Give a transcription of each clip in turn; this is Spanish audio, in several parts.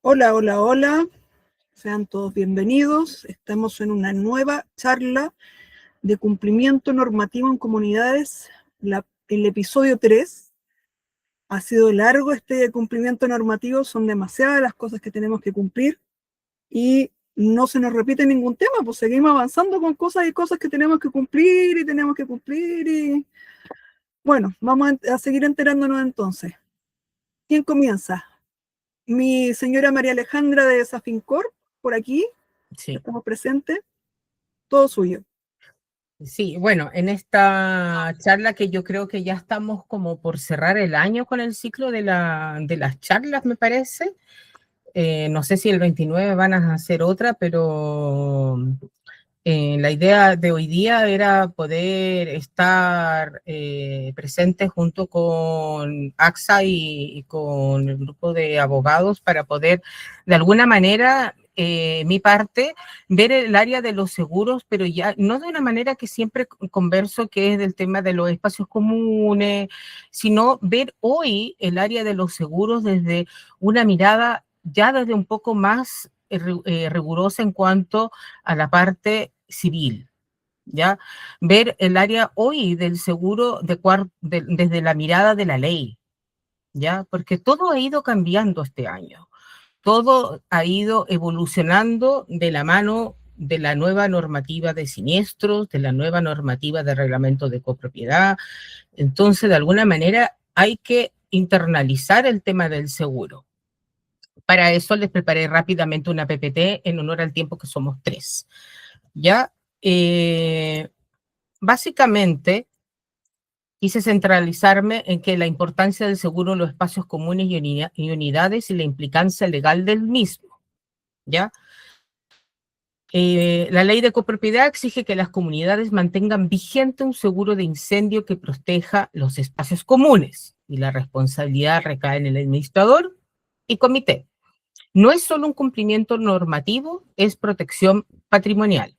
Hola, hola, hola. Sean todos bienvenidos. Estamos en una nueva charla de cumplimiento normativo en comunidades, el episodio 3. Ha sido largo este cumplimiento normativo, son demasiadas las cosas que tenemos que cumplir y no se nos repite ningún tema, pues seguimos avanzando con cosas y cosas que tenemos que cumplir y tenemos que cumplir y... Bueno, vamos a seguir enterándonos entonces. ¿Quién comienza? Mi señora María Alejandra de Safincor, por aquí, Sí, estamos presentes. Todo suyo. sí, bueno, en esta charla que yo creo que ya estamos como por cerrar el año con el ciclo de las charlas, me parece. No sé si el 29 van a hacer otra, pero la idea de hoy día era poder estar presentes junto con AXA y con el grupo de abogados para poder, de alguna manera, mi parte, ver el área de los seguros, pero ya no de una manera que siempre converso, que es del tema de los espacios comunes, sino ver hoy el área de los seguros desde una mirada ya desde un poco más rigurosa en cuanto a la parte civil, ¿ya? Ver el área hoy del seguro desde la mirada de la ley, ¿ya? Porque todo ha ido cambiando este año, todo ha ido evolucionando de la mano de la nueva normativa de siniestros, de la nueva normativa de reglamento de copropiedad. Entonces, de alguna manera, hay que internalizar el tema del seguro. Para eso les preparé rápidamente una PPT en honor al tiempo que somos 3. ¿Ya? Básicamente, quise centralizarme en que la importancia del seguro en los espacios comunes y unidades y la implicancia legal del mismo. ¿Ya? La ley de copropiedad exige que las comunidades mantengan vigente un seguro de incendio que proteja los espacios comunes y la responsabilidad recae en el administrador y comité. No es solo un cumplimiento normativo, es protección patrimonial.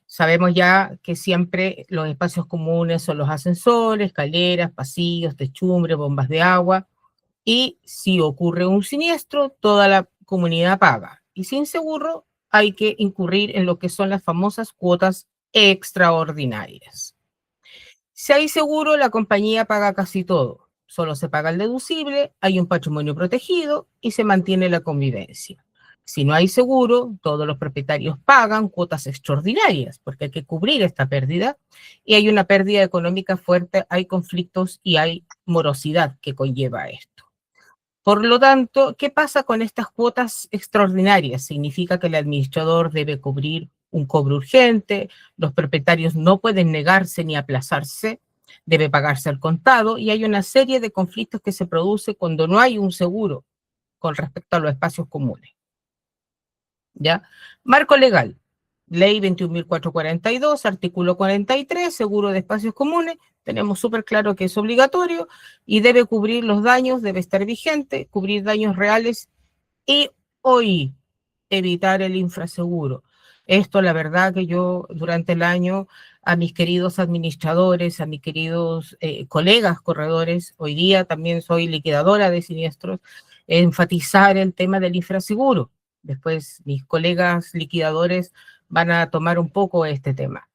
Sabemos ya que siempre los espacios comunes son los ascensores, escaleras, pasillos, techumbres, bombas de agua, y si ocurre un siniestro, toda la comunidad paga. Y sin seguro hay que incurrir en lo que son las famosas cuotas extraordinarias. Si hay seguro, la compañía paga casi todo. Solo se paga el deducible, hay un patrimonio protegido y se mantiene la convivencia. Si no hay seguro, todos los propietarios pagan cuotas extraordinarias porque hay que cubrir esta pérdida y hay una pérdida económica fuerte, hay conflictos y hay morosidad que conlleva esto. Por lo tanto, ¿qué pasa con estas cuotas extraordinarias? Significa que el administrador debe cubrir un cobro urgente, los propietarios no pueden negarse ni aplazarse, debe pagarse al contado y hay una serie de conflictos que se produce cuando no hay un seguro con respecto a los espacios comunes. ¿Ya? Marco legal. Ley 21.442, artículo 43, seguro de espacios comunes. Tenemos súper claro que es obligatorio y debe cubrir los daños, debe estar vigente, cubrir daños reales y hoy evitar el infraseguro. Esto, la verdad que yo durante el año a mis queridos administradores, a mis queridos colegas corredores, hoy día también soy liquidadora de siniestros, enfatizar el tema del infraseguro. Después mis colegas liquidadores van a tomar un poco este tema,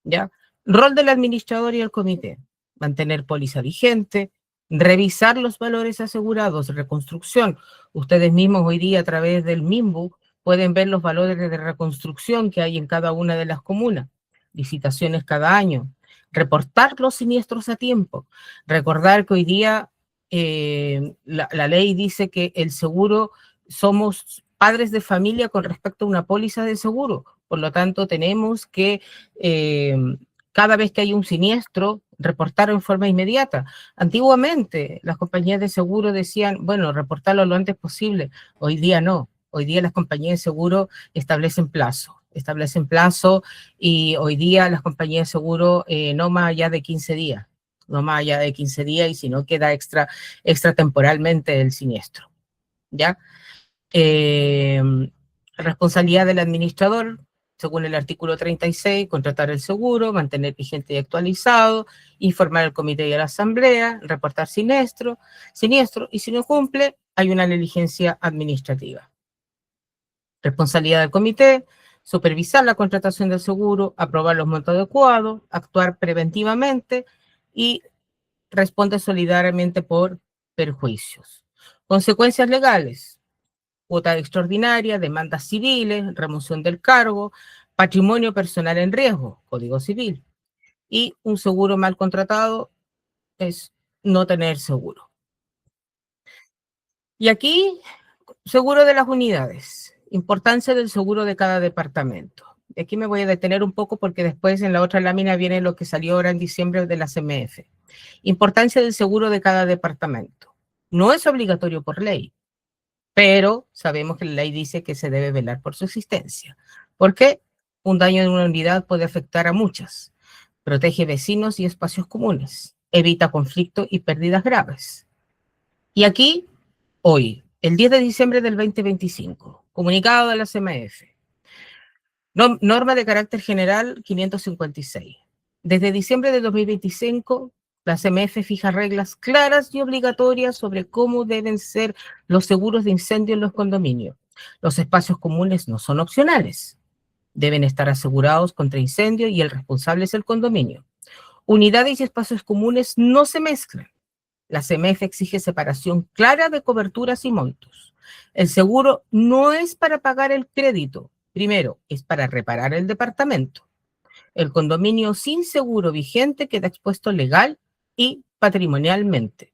¿ya? Rol del administrador y el comité, mantener póliza vigente, revisar los valores asegurados, reconstrucción. Ustedes mismos hoy día a través del MIMBU pueden ver los valores de reconstrucción que hay en cada una de las comunas, licitaciones cada año, reportar los siniestros a tiempo, recordar que hoy día la ley dice que el seguro somos padres de familia con respecto a una póliza de seguro, por lo tanto tenemos que cada vez que hay un siniestro, reportarlo en forma inmediata. Antiguamente, las compañías de seguro decían, bueno, reportarlo lo antes posible. Hoy día no. Hoy día las compañías de seguro establecen plazo y hoy día las compañías de seguro no más allá de 15 días, no más allá de 15 días y si no queda extra temporalmente el siniestro, ¿ya? Responsabilidad del administrador, según el artículo 36, contratar el seguro, mantener vigente y actualizado, informar al comité y a la asamblea, reportar siniestro, y si no cumple, hay una negligencia administrativa. Responsabilidad del comité: supervisar la contratación del seguro, aprobar los montos adecuados, actuar preventivamente y responde solidariamente por perjuicios. Consecuencias legales: cuota extraordinaria, demandas civiles, remoción del cargo, patrimonio personal en riesgo, Código Civil. Y un seguro mal contratado es no tener seguro. Y aquí, seguro de las unidades. Importancia del seguro de cada departamento. Aquí me voy a detener un poco porque después en la otra lámina viene lo que salió ahora en diciembre de la CMF. Importancia del seguro de cada departamento. No es obligatorio por ley, pero sabemos que la ley dice que se debe velar por su existencia. ¿Por qué? Un daño en una unidad puede afectar a muchas. Protege vecinos y espacios comunes. Evita conflictos y pérdidas graves. Y aquí, hoy, el 10 de diciembre del 2025, comunicado de la CMF. Norma de carácter general 556. Desde diciembre de 2025, la CMF fija reglas claras y obligatorias sobre cómo deben ser los seguros de incendio en los condominios. Los espacios comunes no son opcionales. Deben estar asegurados contra incendio y el responsable es el condominio. Unidades y espacios comunes no se mezclan. La CMF exige separación clara de coberturas y montos. El seguro no es para pagar el crédito. Primero, es para reparar el departamento. El condominio sin seguro vigente queda expuesto legal y patrimonialmente.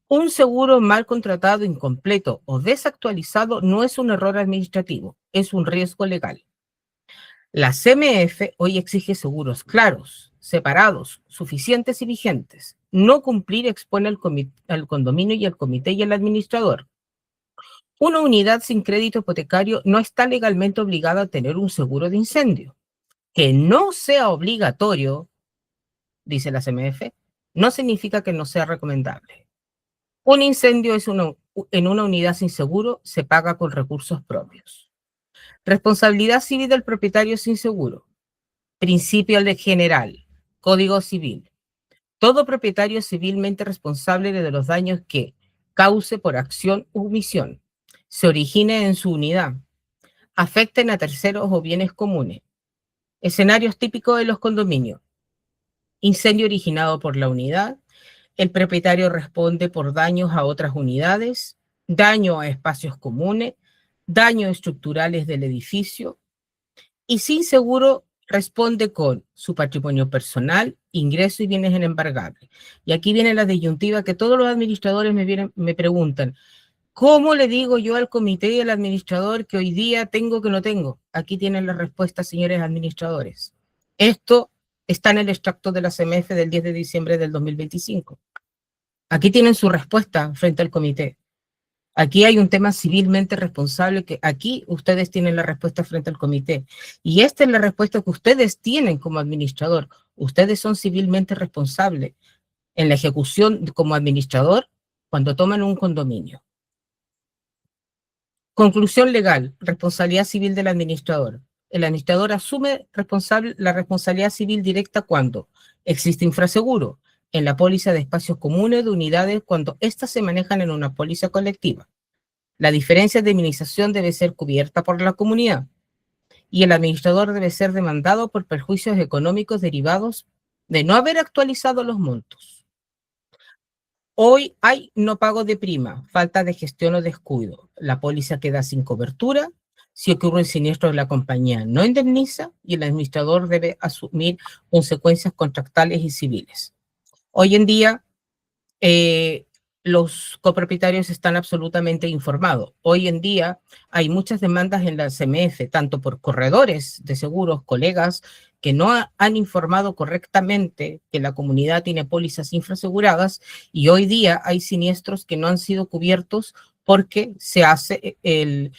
Un seguro mal contratado, incompleto o desactualizado no es un error administrativo, es un riesgo legal. La CMF hoy exige seguros claros, separados, suficientes y vigentes. No cumplir expone al condominio y al comité y al administrador. Una unidad sin crédito hipotecario no está legalmente obligada a tener un seguro de incendio. Que no sea obligatorio, dice la CMF, no significa que no sea recomendable. Un incendio en una unidad sin seguro se paga con recursos propios. Responsabilidad civil del propietario sin seguro. Principio general, Código Civil. Todo propietario es civilmente responsable de los daños que cause por acción u omisión, se origine en su unidad, afecten a terceros o bienes comunes. Escenarios típicos de los condominios. Incendio originado por la unidad. El propietario responde por daños a otras unidades, daño a espacios comunes, daños estructurales del edificio. Y sin seguro responde con su patrimonio personal, ingresos y bienes inembargables. Y aquí viene la disyuntiva que todos los administradores me preguntan: ¿cómo le digo yo al comité y al administrador que hoy día tengo que no tengo? Aquí tienen la respuesta, señores administradores. Esto está en el extracto de la CMF del 10 de diciembre del 2025. Aquí tienen su respuesta frente al comité. Aquí hay un tema civilmente responsable que aquí ustedes tienen la respuesta frente al comité. Y esta es la respuesta que ustedes tienen como administrador. Ustedes son civilmente responsables en la ejecución como administrador cuando toman un condominio. Conclusión legal, responsabilidad civil del administrador. El administrador asume la responsabilidad civil directa cuando existe infraseguro en la póliza de espacios comunes de unidades cuando éstas se manejan en una póliza colectiva. La diferencia de indemnización debe ser cubierta por la comunidad y el administrador debe ser demandado por perjuicios económicos derivados de no haber actualizado los montos. Hoy hay no pago de prima, falta de gestión o descuido. La póliza queda sin cobertura. Si ocurre un siniestro, la compañía no indemniza y el administrador debe asumir consecuencias contractuales y civiles. Hoy en día, los copropietarios están absolutamente informados. Hoy en día hay muchas demandas en la CMF, tanto por corredores de seguros, colegas, que no han informado correctamente que la comunidad tiene pólizas infraseguradas, y hoy día hay siniestros que no han sido cubiertos porque se hace el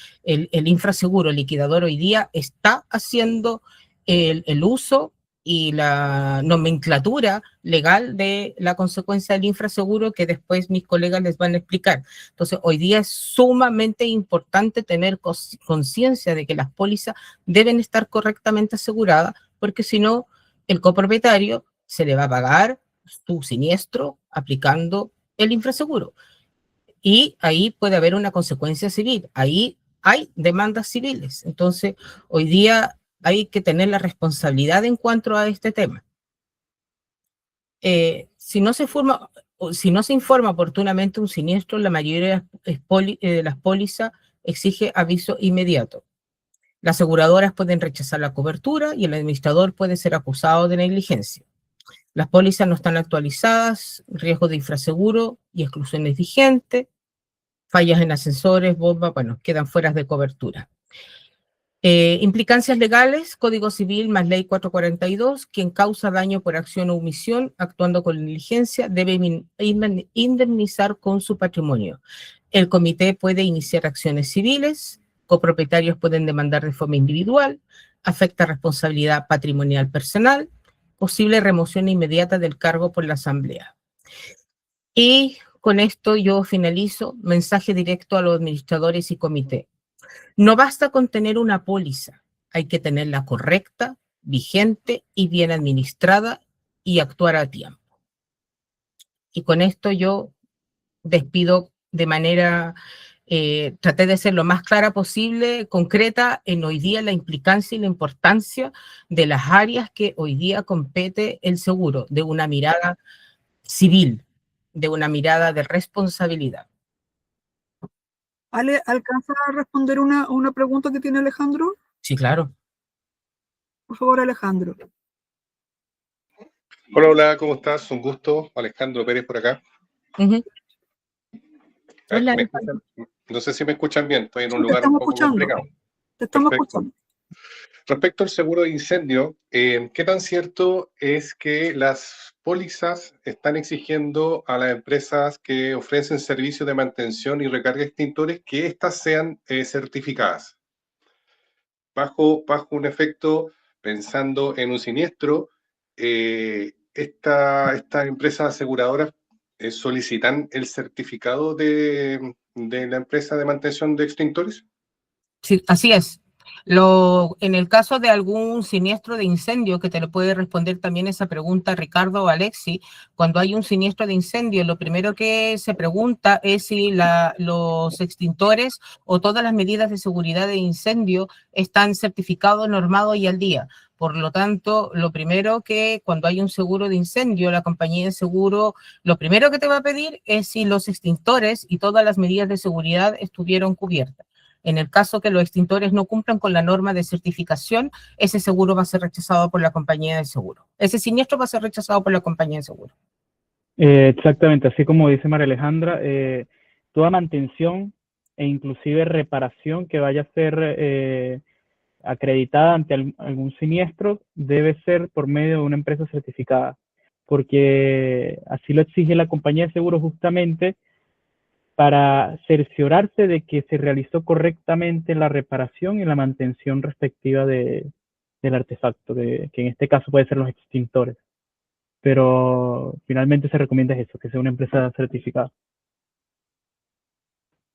infraseguro. El liquidador hoy día está haciendo el uso y la nomenclatura legal de la consecuencia del infraseguro que después mis colegas les van a explicar. Entonces, hoy día es sumamente importante tener conciencia de que las pólizas deben estar correctamente aseguradas, porque si no, el copropietario se le va a pagar su siniestro aplicando el infraseguro. y ahí puede haber una consecuencia civil. Ahí hay demandas civiles. Entonces, hoy día hay que tener la responsabilidad en cuanto a este tema. Si no se informa oportunamente un siniestro, la mayoría de las pólizas exige aviso inmediato. Las aseguradoras pueden rechazar la cobertura y el administrador puede ser acusado de negligencia. Las pólizas no están actualizadas, riesgo de infraseguro y exclusiones vigentes, fallas en ascensores, bombas, bueno, quedan fuera de cobertura. Implicancias legales, Código Civil más Ley 442, quien causa daño por acción o omisión, actuando con negligencia, debe indemnizar con su patrimonio. El comité puede iniciar acciones civiles, copropietarios pueden demandar de forma individual, afecta responsabilidad patrimonial personal, posible remoción inmediata del cargo por la asamblea. Y con esto yo finalizo, mensaje directo a los administradores y comité. No basta con tener una póliza, hay que tenerla correcta, vigente y bien administrada y actuar a tiempo. Y con esto yo despido de manera, traté de ser lo más clara posible, concreta en hoy día la implicancia y la importancia de las áreas que hoy día compete el seguro, de una mirada civil, de una mirada de responsabilidad. Ale, ¿alcanza a responder una pregunta que tiene Alejandro? Sí, claro. Por favor, Alejandro. Hola, hola, ¿cómo estás? Un gusto. Alejandro Pérez por acá. Hola, ¿Me escuchan? No sé si me escuchan bien, estoy en Sí, un te lugar un estamos poco escuchando. complicado. Te estamos Perfecto. escuchando. Respecto al seguro de incendio, ¿qué tan cierto es que las pólizas están exigiendo a las empresas que ofrecen servicios de mantención y recarga de extintores que éstas sean certificadas? Bajo un efecto, pensando en un siniestro, estas empresas aseguradoras solicitan el certificado de la empresa de mantención de extintores. Sí, así es. En el caso de algún siniestro de incendio, que te lo puede responder también esa pregunta Ricardo o Alexi, cuando hay un siniestro de incendio, lo primero que se pregunta es si los extintores o todas las medidas de seguridad de incendio están certificados, normados y al día. Por lo tanto, lo primero que cuando hay un seguro de incendio, la compañía de seguro, lo primero que te va a pedir es si los extintores y todas las medidas de seguridad estuvieron cubiertas. En el caso que los extintores no cumplan con la norma de certificación, ese seguro va a ser rechazado por la compañía de seguro. Ese siniestro va a ser rechazado por la compañía de seguro. Exactamente, así como dice María Alejandra, toda mantención e inclusive reparación que vaya a ser acreditada ante algún siniestro debe ser por medio de una empresa certificada, porque así lo exige la compañía de seguro justamente para cerciorarse de que se realizó correctamente la reparación y la mantención respectiva del artefacto, que en este caso puede ser los extintores. Pero finalmente se recomienda eso, que sea una empresa certificada.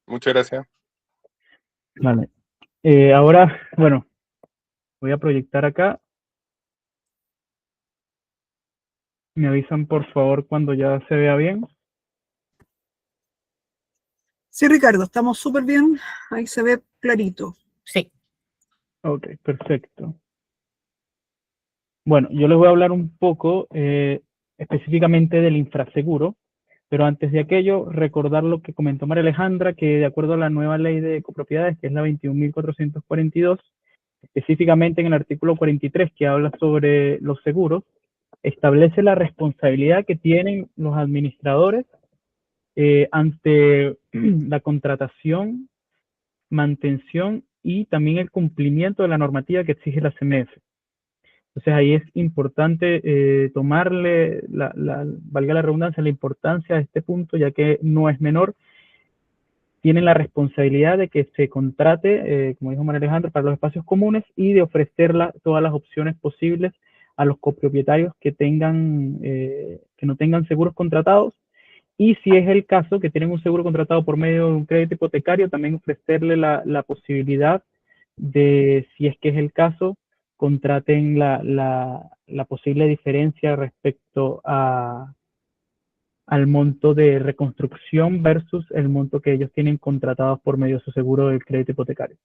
Muchas gracias. Vale. Ahora, bueno, voy a proyectar acá. Me avisan por favor cuando ya se vea bien. Sí, Ricardo, estamos súper bien. Ahí se ve clarito. Sí. Ok, perfecto. Bueno, yo les voy a hablar un poco específicamente del infraseguro, pero antes de aquello, recordar lo que comentó María Alejandra, que de acuerdo a la nueva ley de copropiedades, que es la 21.442, específicamente en el artículo 43, que habla sobre los seguros, establece la responsabilidad que tienen los administradores ante la contratación, mantención y también el cumplimiento de la normativa que exige la CMF. Entonces ahí es importante tomarle, valga la redundancia, la importancia a este punto, ya que no es menor. Tienen la responsabilidad de que se contrate, como dijo María Alejandra, para los espacios comunes y de ofrecer todas las opciones posibles a los copropietarios que no tengan seguros contratados. Y si es el caso que tienen un seguro contratado por medio de un crédito hipotecario, también ofrecerle la posibilidad de, si es que es el caso, contraten la posible diferencia respecto a al monto de reconstrucción versus el monto que ellos tienen contratados por medio de su seguro del crédito hipotecario.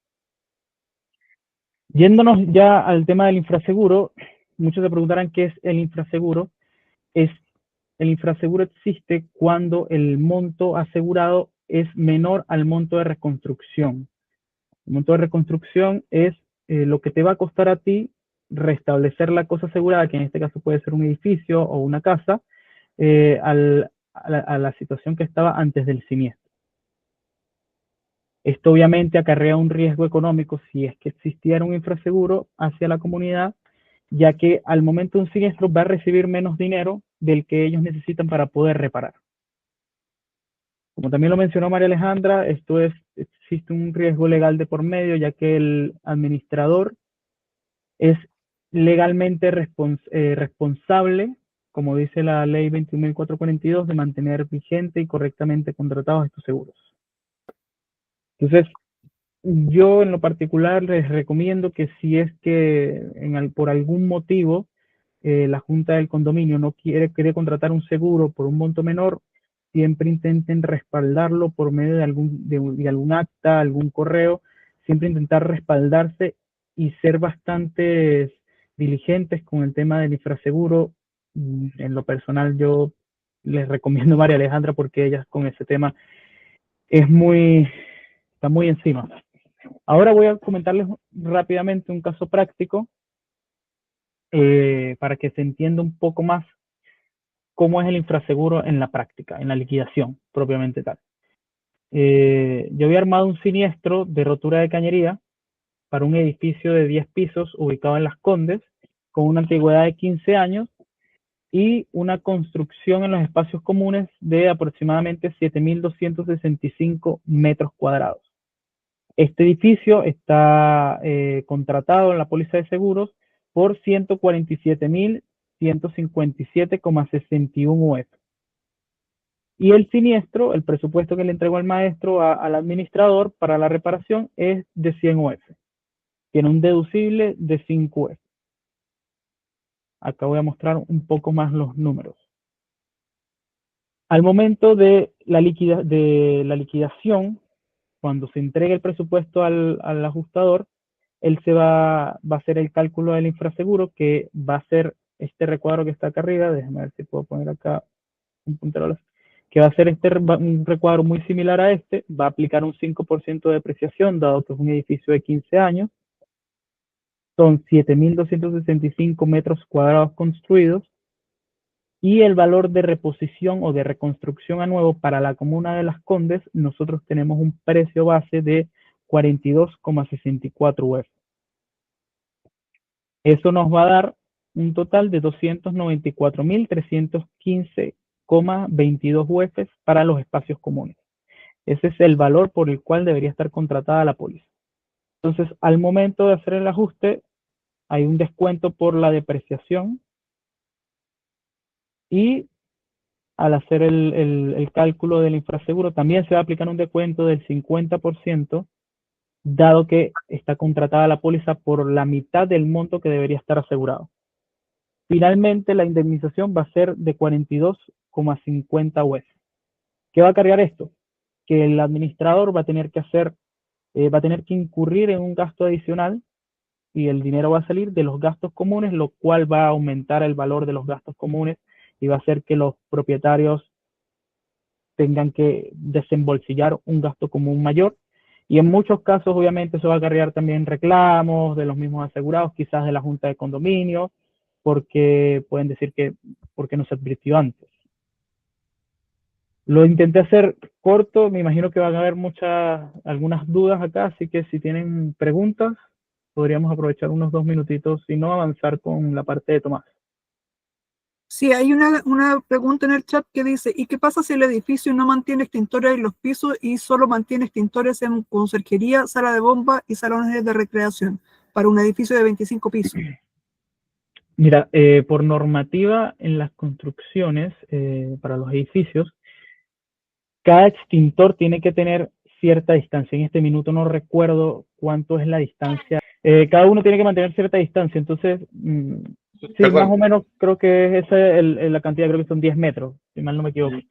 Yéndonos ya al tema del infraseguro, muchos se preguntarán qué es el infraseguro. El infraseguro existe cuando el monto asegurado es menor al monto de reconstrucción. El monto de reconstrucción es lo que te va a costar a ti restablecer la cosa asegurada, que en este caso puede ser un edificio o una casa, a la situación que estaba antes del siniestro. Esto obviamente acarrea un riesgo económico si es que existiera un infraseguro hacia la comunidad, ya que al momento de un siniestro va a recibir menos dinero del que ellos necesitan para poder reparar. Como también lo mencionó María Alejandra, existe un riesgo legal de por medio, ya que el administrador es legalmente responsable, como dice la ley 21.442, de mantener vigente y correctamente contratados estos seguros. Entonces, yo en lo particular les recomiendo que si es que por algún motivo la Junta del Condominio no quiere contratar un seguro por un monto menor, siempre intenten respaldarlo por medio de algún acta, algún correo, siempre intentar respaldarse y ser bastante diligentes con el tema del infraseguro. En lo personal yo les recomiendo a María Alejandra porque ella con ese tema está muy encima. Ahora voy a comentarles rápidamente un caso práctico para que se entienda un poco más cómo es el infraseguro en la práctica, en la liquidación propiamente tal. Yo había armado un siniestro de rotura de cañería para un edificio de 10 pisos ubicado en Las Condes, con una antigüedad de 15 años y una construcción en los espacios comunes de aproximadamente 7.265 metros cuadrados. Este edificio está contratado en la póliza de seguros por 147.157,61 UF. Y el siniestro, el presupuesto que le entregó el maestro al administrador para la reparación es de 100 UF. Tiene un deducible de 5 UF. Acá voy a mostrar un poco más los números. Al momento de la liquidación, cuando se entregue el presupuesto al ajustador, él va a hacer el cálculo del infraseguro, que va a ser este recuadro que está acá arriba. Déjenme ver si puedo poner acá un puntero, que va a ser un recuadro muy similar a este. Va a aplicar un 5% de depreciación, dado que es un edificio de 15 años. Son 7.265 metros cuadrados construidos. Y el valor de reposición o de reconstrucción a nuevo para la comuna de Las Condes, nosotros tenemos un precio base de 42,64 UF. Eso nos va a dar un total de 294.315,22 UF para los espacios comunes. Ese es el valor por el cual debería estar contratada la póliza. Entonces, al momento de hacer el ajuste, hay un descuento por la depreciación y al hacer el cálculo del infraseguro también se va a aplicar un descuento del 50%, dado que está contratada la póliza por la mitad del monto que debería estar asegurado. Finalmente, la indemnización va a ser de 42,50 UF. ¿Qué va a cargar esto? Que el administrador va a tener que incurrir en un gasto adicional y el dinero va a salir de los gastos comunes, lo cual va a aumentar el valor de los gastos comunes y va a hacer que los propietarios tengan que desembolsillar un gasto común mayor. Y en muchos casos, obviamente, eso va a acarrear también reclamos de los mismos asegurados, quizás de la Junta de Condominio, porque pueden decir que porque no se advirtió antes. Lo intenté hacer corto, me imagino que van a haber algunas dudas acá, así que si tienen preguntas, podríamos aprovechar unos 2 minutitos y no avanzar con la parte de Tomás. Sí, hay una pregunta en el chat que dice, ¿y qué pasa si el edificio no mantiene extintores en los pisos y solo mantiene extintores en conserjería, sala de bomba y salones de recreación para un edificio de 25 pisos? Mira, por normativa en las construcciones, para los edificios, cada extintor tiene que tener cierta distancia. En este minuto no recuerdo cuánto es la distancia. Cada uno tiene que mantener cierta distancia. Entonces, Sí, Perdón. más o menos creo que esa es la cantidad, creo que son 10 metros, si mal no me equivoco. Que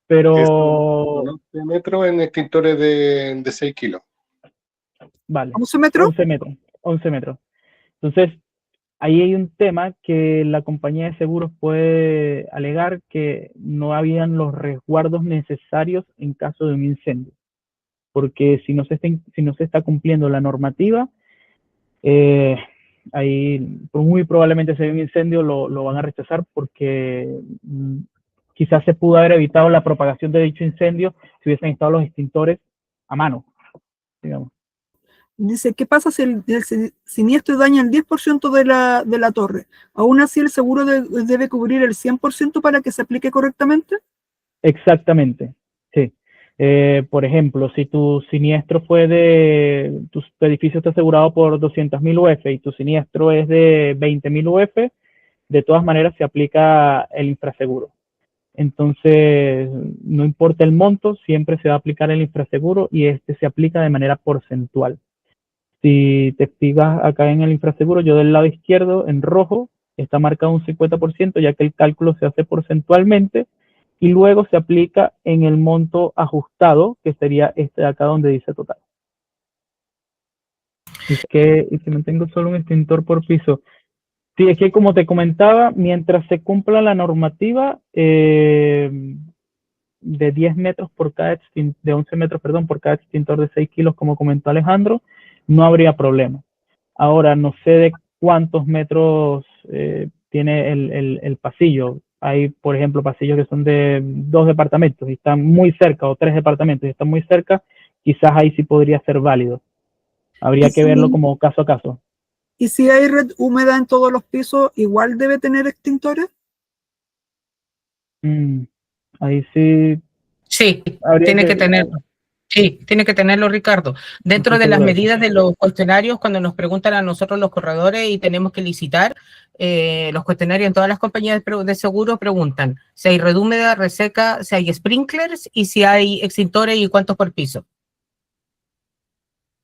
Pero, son 11 metros en extintores de 6 kilos. vale, 11 metros. 11 metros, 11 metros. Entonces, ahí hay un tema que la compañía de seguros puede alegar que no habían los resguardos necesarios en caso de un incendio. Porque si no se está cumpliendo la normativa, ahí muy probablemente si hay un incendio lo van a rechazar porque quizás se pudo haber evitado la propagación de dicho incendio si hubiesen estado los extintores a mano, digamos. Dice, ¿qué pasa si el siniestro daña el 10% de la torre? ¿Aún así el seguro debe cubrir el 100% para que se aplique correctamente? Exactamente, sí. Por ejemplo, si tu siniestro tu edificio está asegurado por 200.000 UF y tu siniestro es de 20.000 UF, de todas maneras se aplica el infraseguro. Entonces, no importa el monto, siempre se va a aplicar el infraseguro y este se aplica de manera porcentual. Si te fijas acá en el infraseguro, yo del lado izquierdo, en rojo, está marcado un 50%, ya que el cálculo se hace porcentualmente y luego se aplica en el monto ajustado, que sería este de acá donde dice total. Y que mantengo solo un extintor por piso. Sí, es que como te comentaba, mientras se cumpla la normativa de 10 metros por cada de 11 metros, perdón, por cada extintor de 6 kilos, como comentó Alejandro, no habría problema. Ahora, no sé de cuántos metros tiene el pasillo. Hay, por ejemplo, pasillos que son de 2 departamentos y están muy cerca, o 3 departamentos y están muy cerca, quizás ahí sí podría ser válido. Habría que verlo como caso a caso. ¿Y si hay red húmeda en todos los pisos, igual debe tener extintores? Ahí sí Sí, habría tiene que que... tenerlo. Sí, tiene que tenerlo, Ricardo. Dentro de las medidas de los cuestionarios, cuando nos preguntan a nosotros los corredores y tenemos que licitar, los cuestionarios en todas las compañías de seguro preguntan si hay red húmeda, reseca, si hay sprinklers y si hay extintores y cuántos por piso.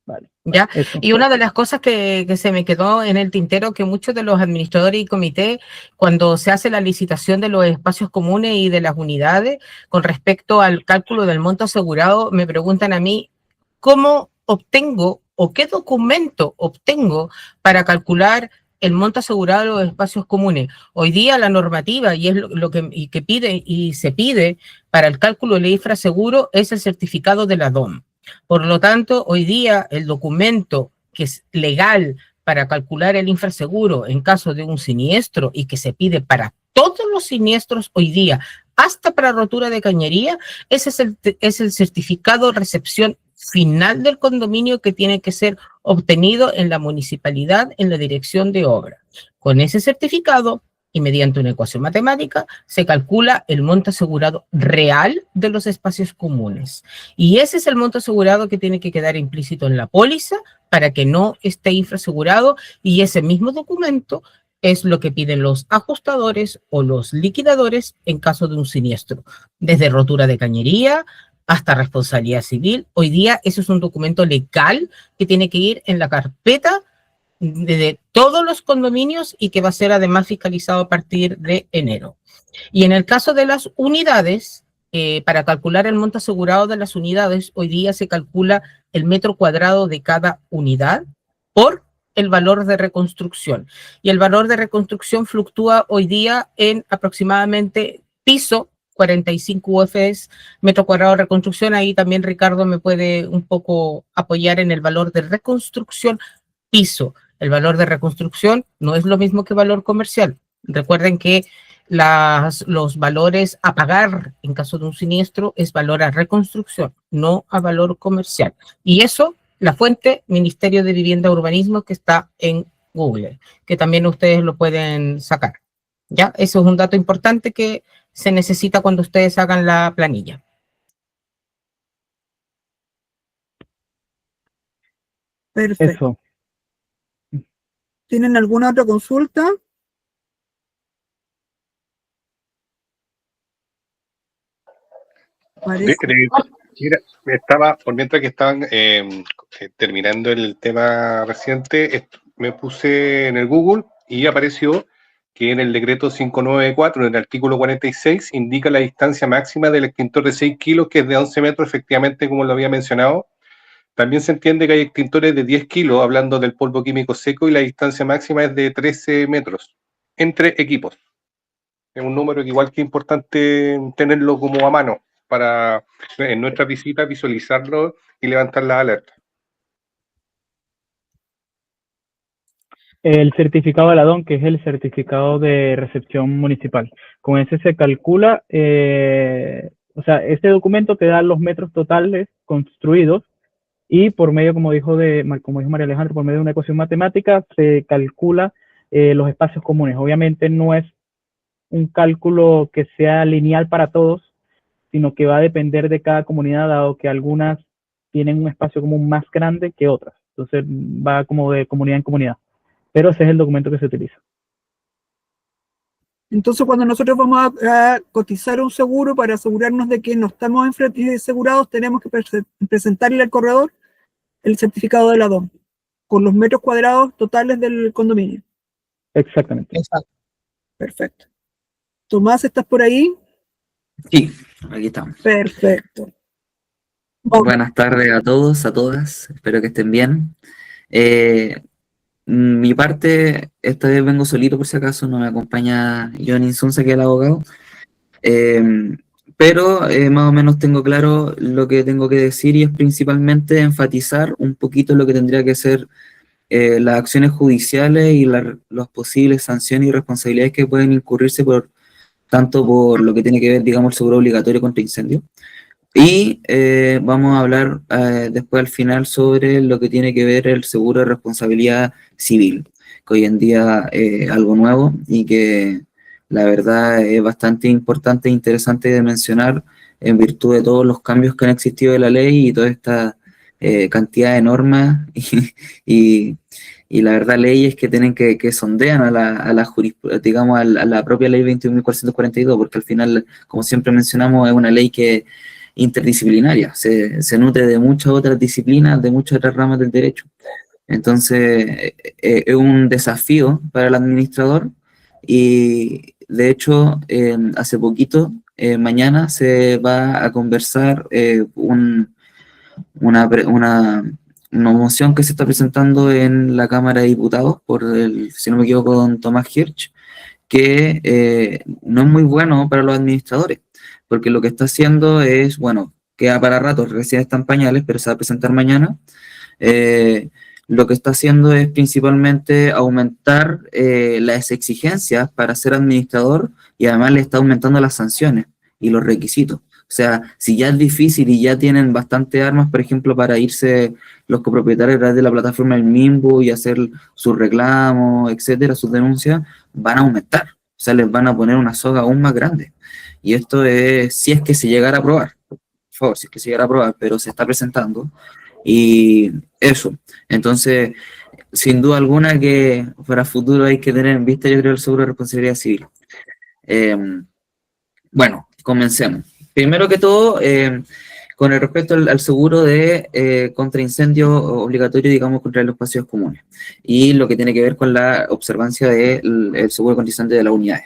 Vale, ¿Ya? eso. Y una de las cosas que se me quedó en el tintero, que muchos de los administradores y comités, cuando se hace la licitación de los espacios comunes y de las unidades, con respecto al cálculo del monto asegurado, me preguntan a mí, ¿cómo obtengo o qué documento obtengo para calcular el monto asegurado de los espacios comunes? Hoy día la normativa, y es lo que pide y se pide para el cálculo del infraseguro, es el certificado de la DOM. Por lo tanto, hoy día el documento que es legal para calcular el infraseguro en caso de un siniestro y que se pide para todos los siniestros hoy día, hasta para rotura de cañería, ese es el certificado de recepción final del condominio que tiene que ser obtenido en la municipalidad, en la dirección de obra. Con ese certificado y mediante una ecuación matemática se calcula el monto asegurado real de los espacios comunes. Y ese es el monto asegurado que tiene que quedar implícito en la póliza para que no esté infrasegurado, y ese mismo documento es lo que piden los ajustadores o los liquidadores en caso de un siniestro, desde rotura de cañería hasta responsabilidad civil. Hoy día eso es un documento legal que tiene que ir en la carpeta de todos los condominios y que va a ser además fiscalizado a partir de enero. Y en el caso de las unidades, para calcular el monto asegurado de las unidades, hoy día se calcula el metro cuadrado de cada unidad por el valor de reconstrucción. Y el valor de reconstrucción fluctúa hoy día en aproximadamente piso 45 UFs, metro cuadrado de reconstrucción. Ahí también Ricardo me puede un poco apoyar en el valor de reconstrucción piso. El valor de reconstrucción no es lo mismo que valor comercial. Recuerden que los valores a pagar en caso de un siniestro es valor a reconstrucción, no a valor comercial. Y eso, la fuente, Ministerio de Vivienda y Urbanismo, que está en Google, que también ustedes lo pueden sacar. ¿Ya? Eso es un dato importante que se necesita cuando ustedes hagan la planilla. Perfecto. Eso. ¿Tienen alguna otra consulta? Mira, por mientras que estaban terminando el tema reciente, me puse en el Google y apareció que en el decreto 594, en el artículo 46, indica la distancia máxima del extintor de 6 kilos, que es de 11 metros, efectivamente, como lo había mencionado. También se entiende que hay extintores de 10 kilos, hablando del polvo químico seco, y la distancia máxima es de 13 metros entre equipos. Es un número que igual que es importante tenerlo como a mano para en nuestra visita visualizarlo y levantar la alerta. El certificado de la DON, que es el certificado de recepción municipal. Con ese se calcula, o sea, este documento te da los metros totales construidos y por medio, como dijo María Alejandra, por medio de una ecuación matemática se calcula los espacios comunes. Obviamente no es un cálculo que sea lineal para todos, sino que va a depender de cada comunidad, dado que algunas tienen un espacio común más grande que otras. Entonces va como de comunidad en comunidad. Pero ese es el documento que se utiliza. Entonces, cuando nosotros vamos a cotizar un seguro para asegurarnos de que no estamos asegurados, tenemos que presentarle al corredor el certificado de la DOM, con los metros cuadrados totales del condominio. Exactamente. Exacto. Perfecto. Tomás, ¿estás por ahí? Sí, aquí estamos. Perfecto. Buenas tardes a todos, a todas. Espero que estén bien. Mi parte, esta vez vengo solito por si acaso, no me acompaña Johnny Insunza, que es el abogado. Pero más o menos tengo claro lo que tengo que decir y es principalmente enfatizar un poquito lo que tendría que ser las acciones judiciales y las posibles sanciones y responsabilidades que pueden incurrirse tanto por lo que tiene que ver, digamos, el seguro obligatorio contra incendio. Y vamos a hablar después al final sobre lo que tiene que ver el seguro de responsabilidad civil, que hoy en día es algo nuevo y que la verdad es bastante importante e interesante de mencionar en virtud de todos los cambios que han existido de la ley y toda esta cantidad de normas y la verdad leyes que tienen que sondean a la digamos, a la propia ley 21.442, porque al final, como siempre mencionamos, es una ley que interdisciplinaria, se nutre de muchas otras disciplinas, de muchas otras ramas del derecho. Entonces, es un desafío para el administrador y, de hecho, hace poquito, mañana se va a conversar una moción que se está presentando en la Cámara de Diputados por si no me equivoco, don Tomás Hirsch, que no es muy bueno para los administradores, porque lo que está haciendo es, bueno, queda para rato, recién están pañales, pero se va a presentar mañana. Lo que está haciendo es principalmente aumentar las exigencias para ser administrador y además le está aumentando las sanciones y los requisitos. O sea, si ya es difícil y ya tienen bastante armas, por ejemplo, para irse los copropietarios a través de la plataforma del MIMBU y hacer sus reclamos, etcétera, sus denuncias, van a aumentar. O sea, les van a poner una soga aún más grande. Y esto es, si es que se llegara a aprobar, por favor, si es que se llegara a aprobar, pero se está presentando. Y eso. Entonces, sin duda alguna que para futuro hay que tener en vista, yo creo, el seguro de responsabilidad civil. Bueno, comencemos. Primero que todo, con el respecto al seguro de contra incendio obligatorio, digamos, contra los espacios comunes, y lo que tiene que ver con la observancia del seguro contra incendio de las unidades.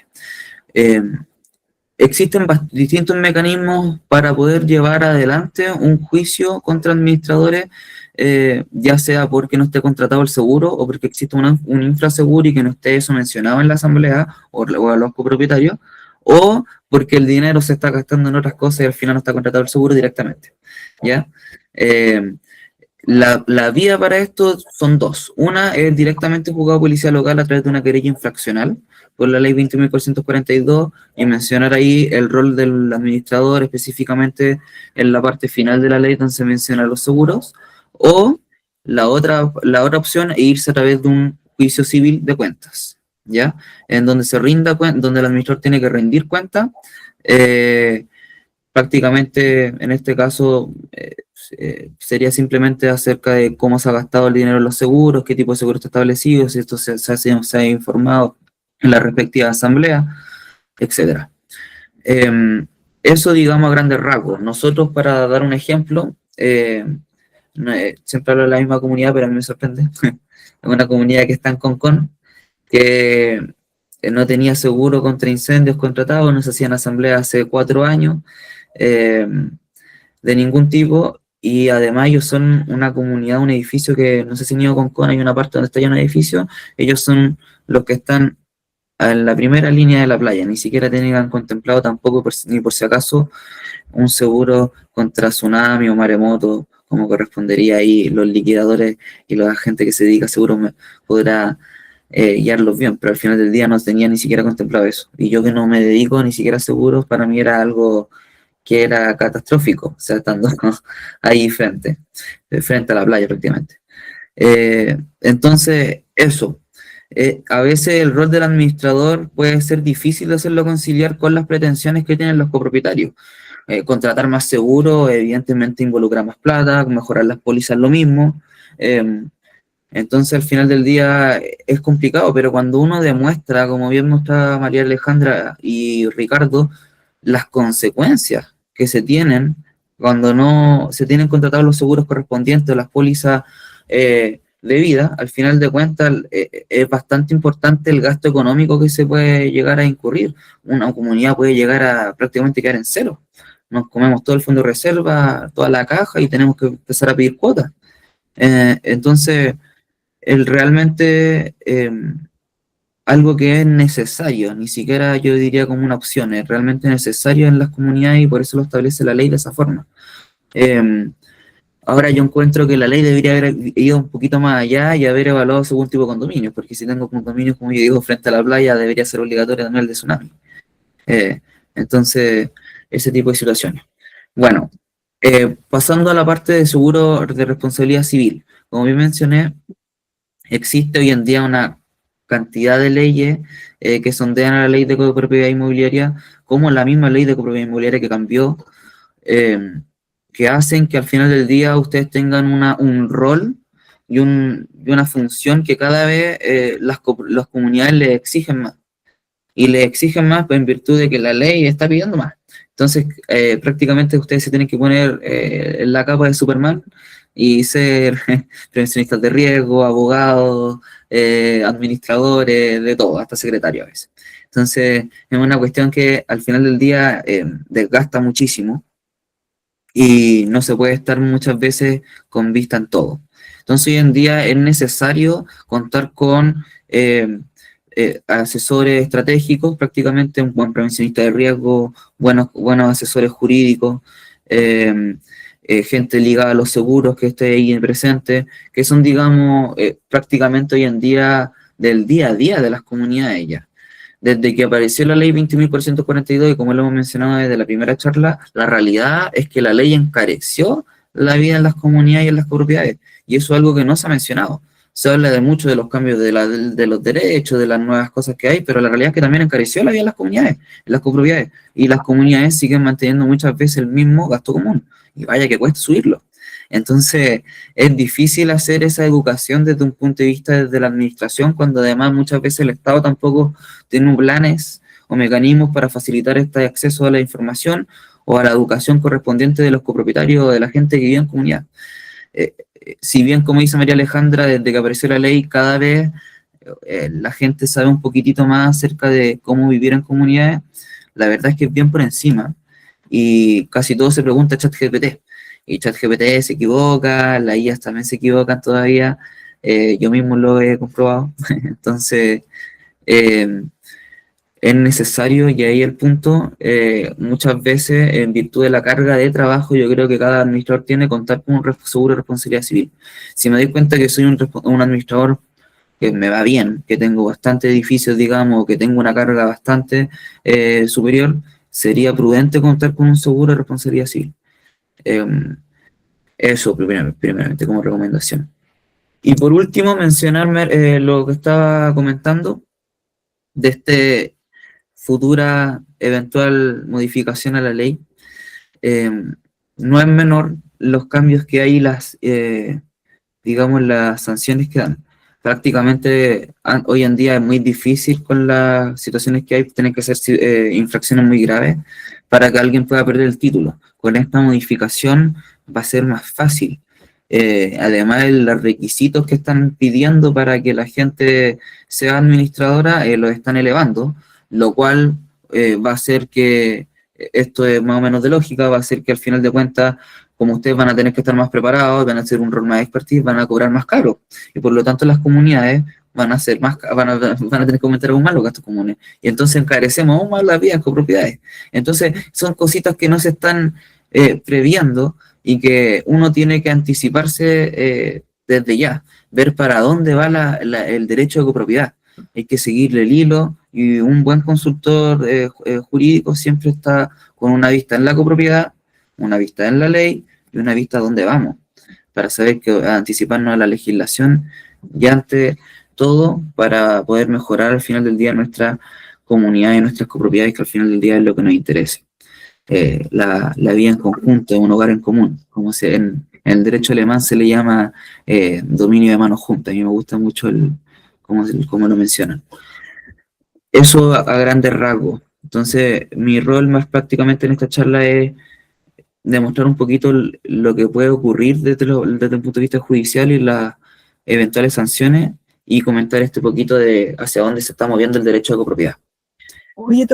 Existen distintos mecanismos para poder llevar adelante un juicio contra administradores, ya sea porque no esté contratado el seguro o porque existe un infraseguro y que no esté eso mencionado en la asamblea o a los copropietarios, o porque el dinero se está gastando en otras cosas y al final no está contratado el seguro directamente, ¿ya? La vía para esto son dos. Una es directamente juzgado policía local a través de una querella infraccional por la ley 21.442 y mencionar ahí el rol del administrador específicamente en la parte final de la ley donde se menciona los seguros, o la otra opción es irse a través de un juicio civil de cuentas, ¿ya? En donde donde el administrador tiene que rendir cuenta, prácticamente en este caso sería simplemente acerca de cómo se ha gastado el dinero en los seguros, qué tipo de seguro está establecido, si esto se ha informado en la respectiva asamblea, etc. Eso, digamos, a grandes rasgos. Nosotros, para dar un ejemplo, siempre hablo de la misma comunidad, pero a mí me sorprende, es una comunidad que está en Concón, que no tenía seguro contra incendios contratados, no se hacían asambleas hace 4 años, de ningún tipo, y además ellos son una comunidad, un edificio que, no sé si en Ñuble Concón hay una parte donde está lleno de edificios, ellos son los que están en la primera línea de la playa, ni siquiera tenían contemplado tampoco, ni por si acaso, un seguro contra tsunami o maremoto, como correspondería ahí, los liquidadores y la gente que se dedica a seguros podrá guiarlos bien, pero al final del día no tenía ni siquiera contemplado eso. Y yo que no me dedico ni siquiera a seguros, para mí era algo que era catastrófico, o sea, estando ahí frente a la playa prácticamente. Entonces, eso. A veces el rol del administrador puede ser difícil de hacerlo conciliar con las pretensiones que tienen los copropietarios. Contratar más seguro, evidentemente involucra más plata, mejorar las pólizas lo mismo. Entonces al final del día es complicado, pero cuando uno demuestra, como bien mostraba María Alejandra y Ricardo, las consecuencias que se tienen cuando no se tienen contratados los seguros correspondientes, las pólizas de vida, al final de cuentas es bastante importante el gasto económico que se puede llegar a incurrir. Una comunidad puede llegar a prácticamente quedar en cero. Nos comemos todo el fondo de reserva, toda la caja y tenemos que empezar a pedir cuotas. Entonces, realmente algo que es necesario, ni siquiera yo diría como una opción, es realmente necesario en las comunidades y por eso lo establece la ley de esa forma. Ahora yo encuentro que la ley debería haber ido un poquito más allá y haber evaluado según tipo de condominios, porque si tengo condominios, como yo digo, frente a la playa, debería ser obligatorio también el de tsunami. Entonces, ese tipo de situaciones. Bueno, pasando a la parte de seguro de responsabilidad civil. Como bien mencioné, existe hoy en día una cantidad de leyes que sondean a la ley de copropiedad inmobiliaria, como la misma ley de copropiedad inmobiliaria que cambió, que hacen que al final del día ustedes tengan un rol y una función que cada vez las comunidades les exigen más. Y le exigen más en virtud de que la ley está pidiendo más. Entonces, prácticamente ustedes se tienen que poner en la capa de Superman y ser prevencionistas de riesgo, abogados, administradores, de todo, hasta secretarios a veces. Entonces, es una cuestión que al final del día desgasta muchísimo y no se puede estar muchas veces con vista en todo. Entonces, hoy en día es necesario contar con asesores estratégicos, prácticamente un buen prevencionista de riesgo, buenos asesores jurídicos, gente ligada a los seguros que esté ahí presente, que son, digamos, prácticamente hoy en día del día a día de las comunidades ya. Desde que apareció la ley 20.442, y como lo hemos mencionado desde la primera charla, la realidad es que la ley encareció la vida en las comunidades y en las copropiedades, y eso es algo que no se ha mencionado. Se habla de mucho de los cambios de los derechos, de las nuevas cosas que hay, pero la realidad es que también encareció la vida en las comunidades, en las copropiedades, y las comunidades siguen manteniendo muchas veces el mismo gasto común, y vaya que cuesta subirlo. Entonces, es difícil hacer esa educación desde un punto de vista de la administración, cuando además muchas veces el Estado tampoco tiene planes o mecanismos para facilitar este acceso a la información o a la educación correspondiente de los copropietarios o de la gente que vive en comunidad. Si bien, como dice María Alejandra, desde que apareció la ley, cada vez la gente sabe un poquitito más acerca de cómo vivir en comunidades, la verdad es que es bien por encima, y casi todo se pregunta a ChatGPT, y ChatGPT se equivoca, las IAs también se equivocan todavía, yo mismo lo he comprobado. Entonces es necesario, y ahí el punto, muchas veces en virtud de la carga de trabajo, yo creo que cada administrador tiene que contar con un seguro de responsabilidad civil. Si me doy cuenta que soy un administrador que me va bien, que tengo bastantes edificios, digamos, que tengo una carga bastante superior, sería prudente contar con un seguro de responsabilidad civil. Eso primeramente como recomendación. Y por último, mencionarme lo que estaba comentando de este futura eventual modificación a la ley. No es menor los cambios que hay, digamos, las sanciones que dan. Prácticamente hoy en día es muy difícil con las situaciones que hay, tienen que ser infracciones muy graves para que alguien pueda perder el título. Con esta modificación va a ser más fácil. Además, los requisitos que están pidiendo para que la gente sea administradora los están elevando, lo cual va a hacer que, esto es más o menos de lógica, va a hacer que al final de cuentas, como ustedes van a tener que estar más preparados, van a hacer un rol más de expertise, van a cobrar más caro. Y por lo tanto las comunidades van a tener que aumentar aún más los gastos comunes. Y entonces encarecemos aún más las vías en copropiedades. Entonces son cositas que no se están previendo y que uno tiene que anticiparse desde ya, ver para dónde va el derecho de copropiedad. Hay que seguirle el hilo y un buen consultor jurídico siempre está con una vista en la copropiedad, una vista en la ley y una vista a dónde vamos, para saber que anticiparnos a la legislación y ante todo para poder mejorar al final del día nuestra comunidad y nuestras copropiedades, que al final del día es lo que nos interesa. La vida en conjunto, un hogar en común, como en el derecho alemán se le llama dominio de manos juntas. A mí me gusta mucho cómo lo mencionan. Eso a grandes rasgos. Entonces, mi rol más prácticamente en esta charla es demostrar un poquito lo que puede ocurrir desde el punto de vista judicial y las eventuales sanciones, y comentar este poquito de hacia dónde se está moviendo el derecho de copropiedad. Oye,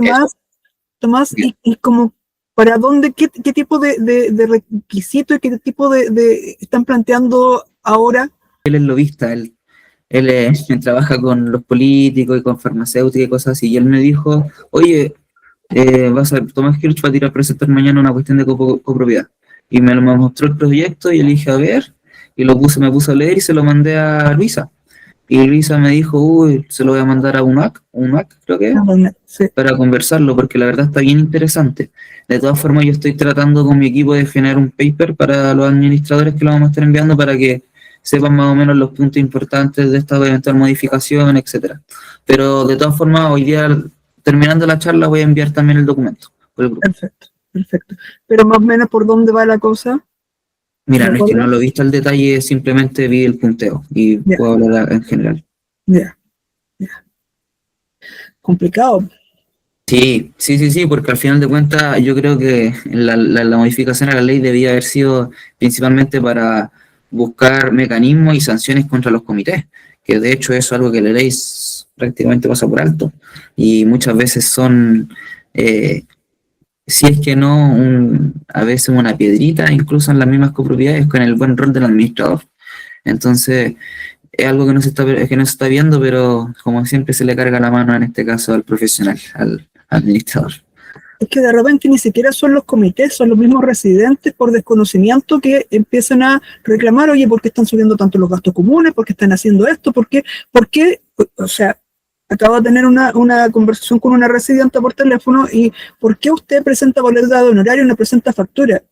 Tomás, y como para dónde, qué tipo de requisitos y qué tipo de están planteando ahora. Él es lobista, él trabaja con los políticos y con farmacéuticos y cosas así, y él me dijo, oye, Tomás Hirsch va a tirar a presentar mañana una cuestión de copropiedad, y me mostró el proyecto y yo le dije, a ver, y me puse a leer y se lo mandé a Luisa, y Luisa me dijo, uy, se lo voy a mandar a UNAC, creo que es, sí, para conversarlo, porque la verdad está bien interesante. De todas formas, yo estoy tratando con mi equipo de generar un paper para los administradores que lo vamos a estar enviando, para que sepan más o menos los puntos importantes de esta eventual modificación, etcétera. Pero de todas formas, hoy día, terminando la charla, voy a enviar también el documento por el grupo. Perfecto. Pero más o menos, ¿por dónde va la cosa? Mira, no es que no lo he visto al detalle, simplemente vi el punteo y puedo hablar en general. Ya. Complicado. Sí, porque al final de cuentas yo creo que la modificación a la ley debía haber sido principalmente para buscar mecanismos y sanciones contra los comités, que de hecho eso es algo que la ley prácticamente pasa por alto, y muchas veces son... si es que no, a veces una piedrita, incluso en las mismas copropiedades, con el buen rol del administrador. Entonces, es algo que no se está viendo, pero como siempre se le carga la mano en este caso al profesional, al administrador. Es que de repente ni siquiera son los comités, son los mismos residentes por desconocimiento que empiezan a reclamar, oye, ¿por qué están subiendo tanto los gastos comunes? ¿Por qué están haciendo esto? ¿Por qué? O sea, acabo de tener una conversación con una residente por teléfono y ¿por qué usted presenta boleta de honorario y no presenta factura?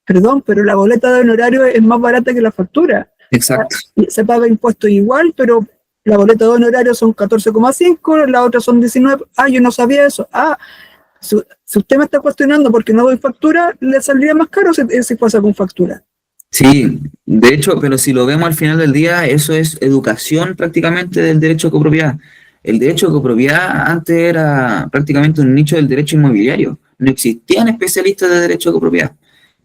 Perdón, pero la boleta de honorario es más barata que la factura. Exacto. Se paga impuestos igual, pero la boleta de honorario son 14,5, la otra son 19. Yo no sabía eso. Si usted me está cuestionando porque no doy factura, le saldría más caro si pasa con factura. Sí, de hecho, pero si lo vemos al final del día, eso es educación prácticamente del derecho de copropiedad. El derecho de copropiedad antes era prácticamente un nicho del derecho inmobiliario. No existían especialistas de derecho de copropiedad.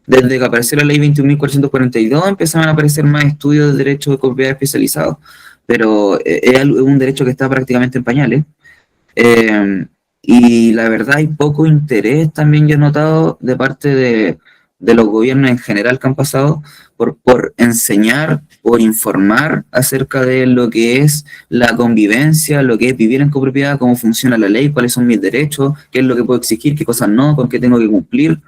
Desde que apareció la ley 21.442 empezaron a aparecer más estudios de derecho de copropiedad especializados. Pero es un derecho que está prácticamente en pañales. Y la verdad hay poco interés también, yo he notado, de parte de los gobiernos en general que han pasado por enseñar, por informar acerca de lo que es la convivencia, lo que es vivir en copropiedad, cómo funciona la ley, cuáles son mis derechos, qué es lo que puedo exigir, qué cosas no, con qué tengo que cumplir.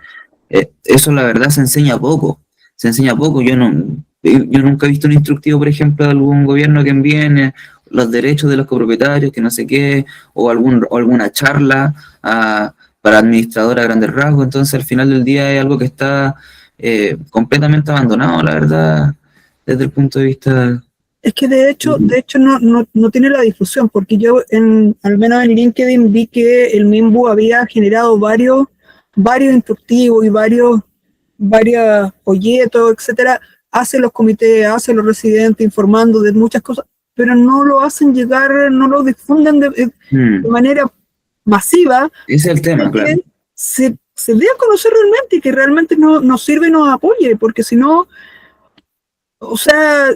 Eso la verdad se enseña poco. Yo nunca he visto un instructivo, por ejemplo, de algún gobierno que envíen los derechos de los copropietarios, que no sé qué, o alguna charla para administrador a grandes rasgos. Entonces al final del día es algo que está completamente abandonado, la verdad, desde el punto de vista... Es que de hecho no tiene la difusión, porque yo al menos en LinkedIn vi que el MIMBU había generado varios instructivos y varios folletos, etcétera, hace los comités, hace los residentes informando de muchas cosas, pero no lo hacen llegar, no lo difunden de manera masiva. Ese es el tema, claro. Se dé a conocer realmente y que realmente nos sirve y nos apoye, porque si no, O sea,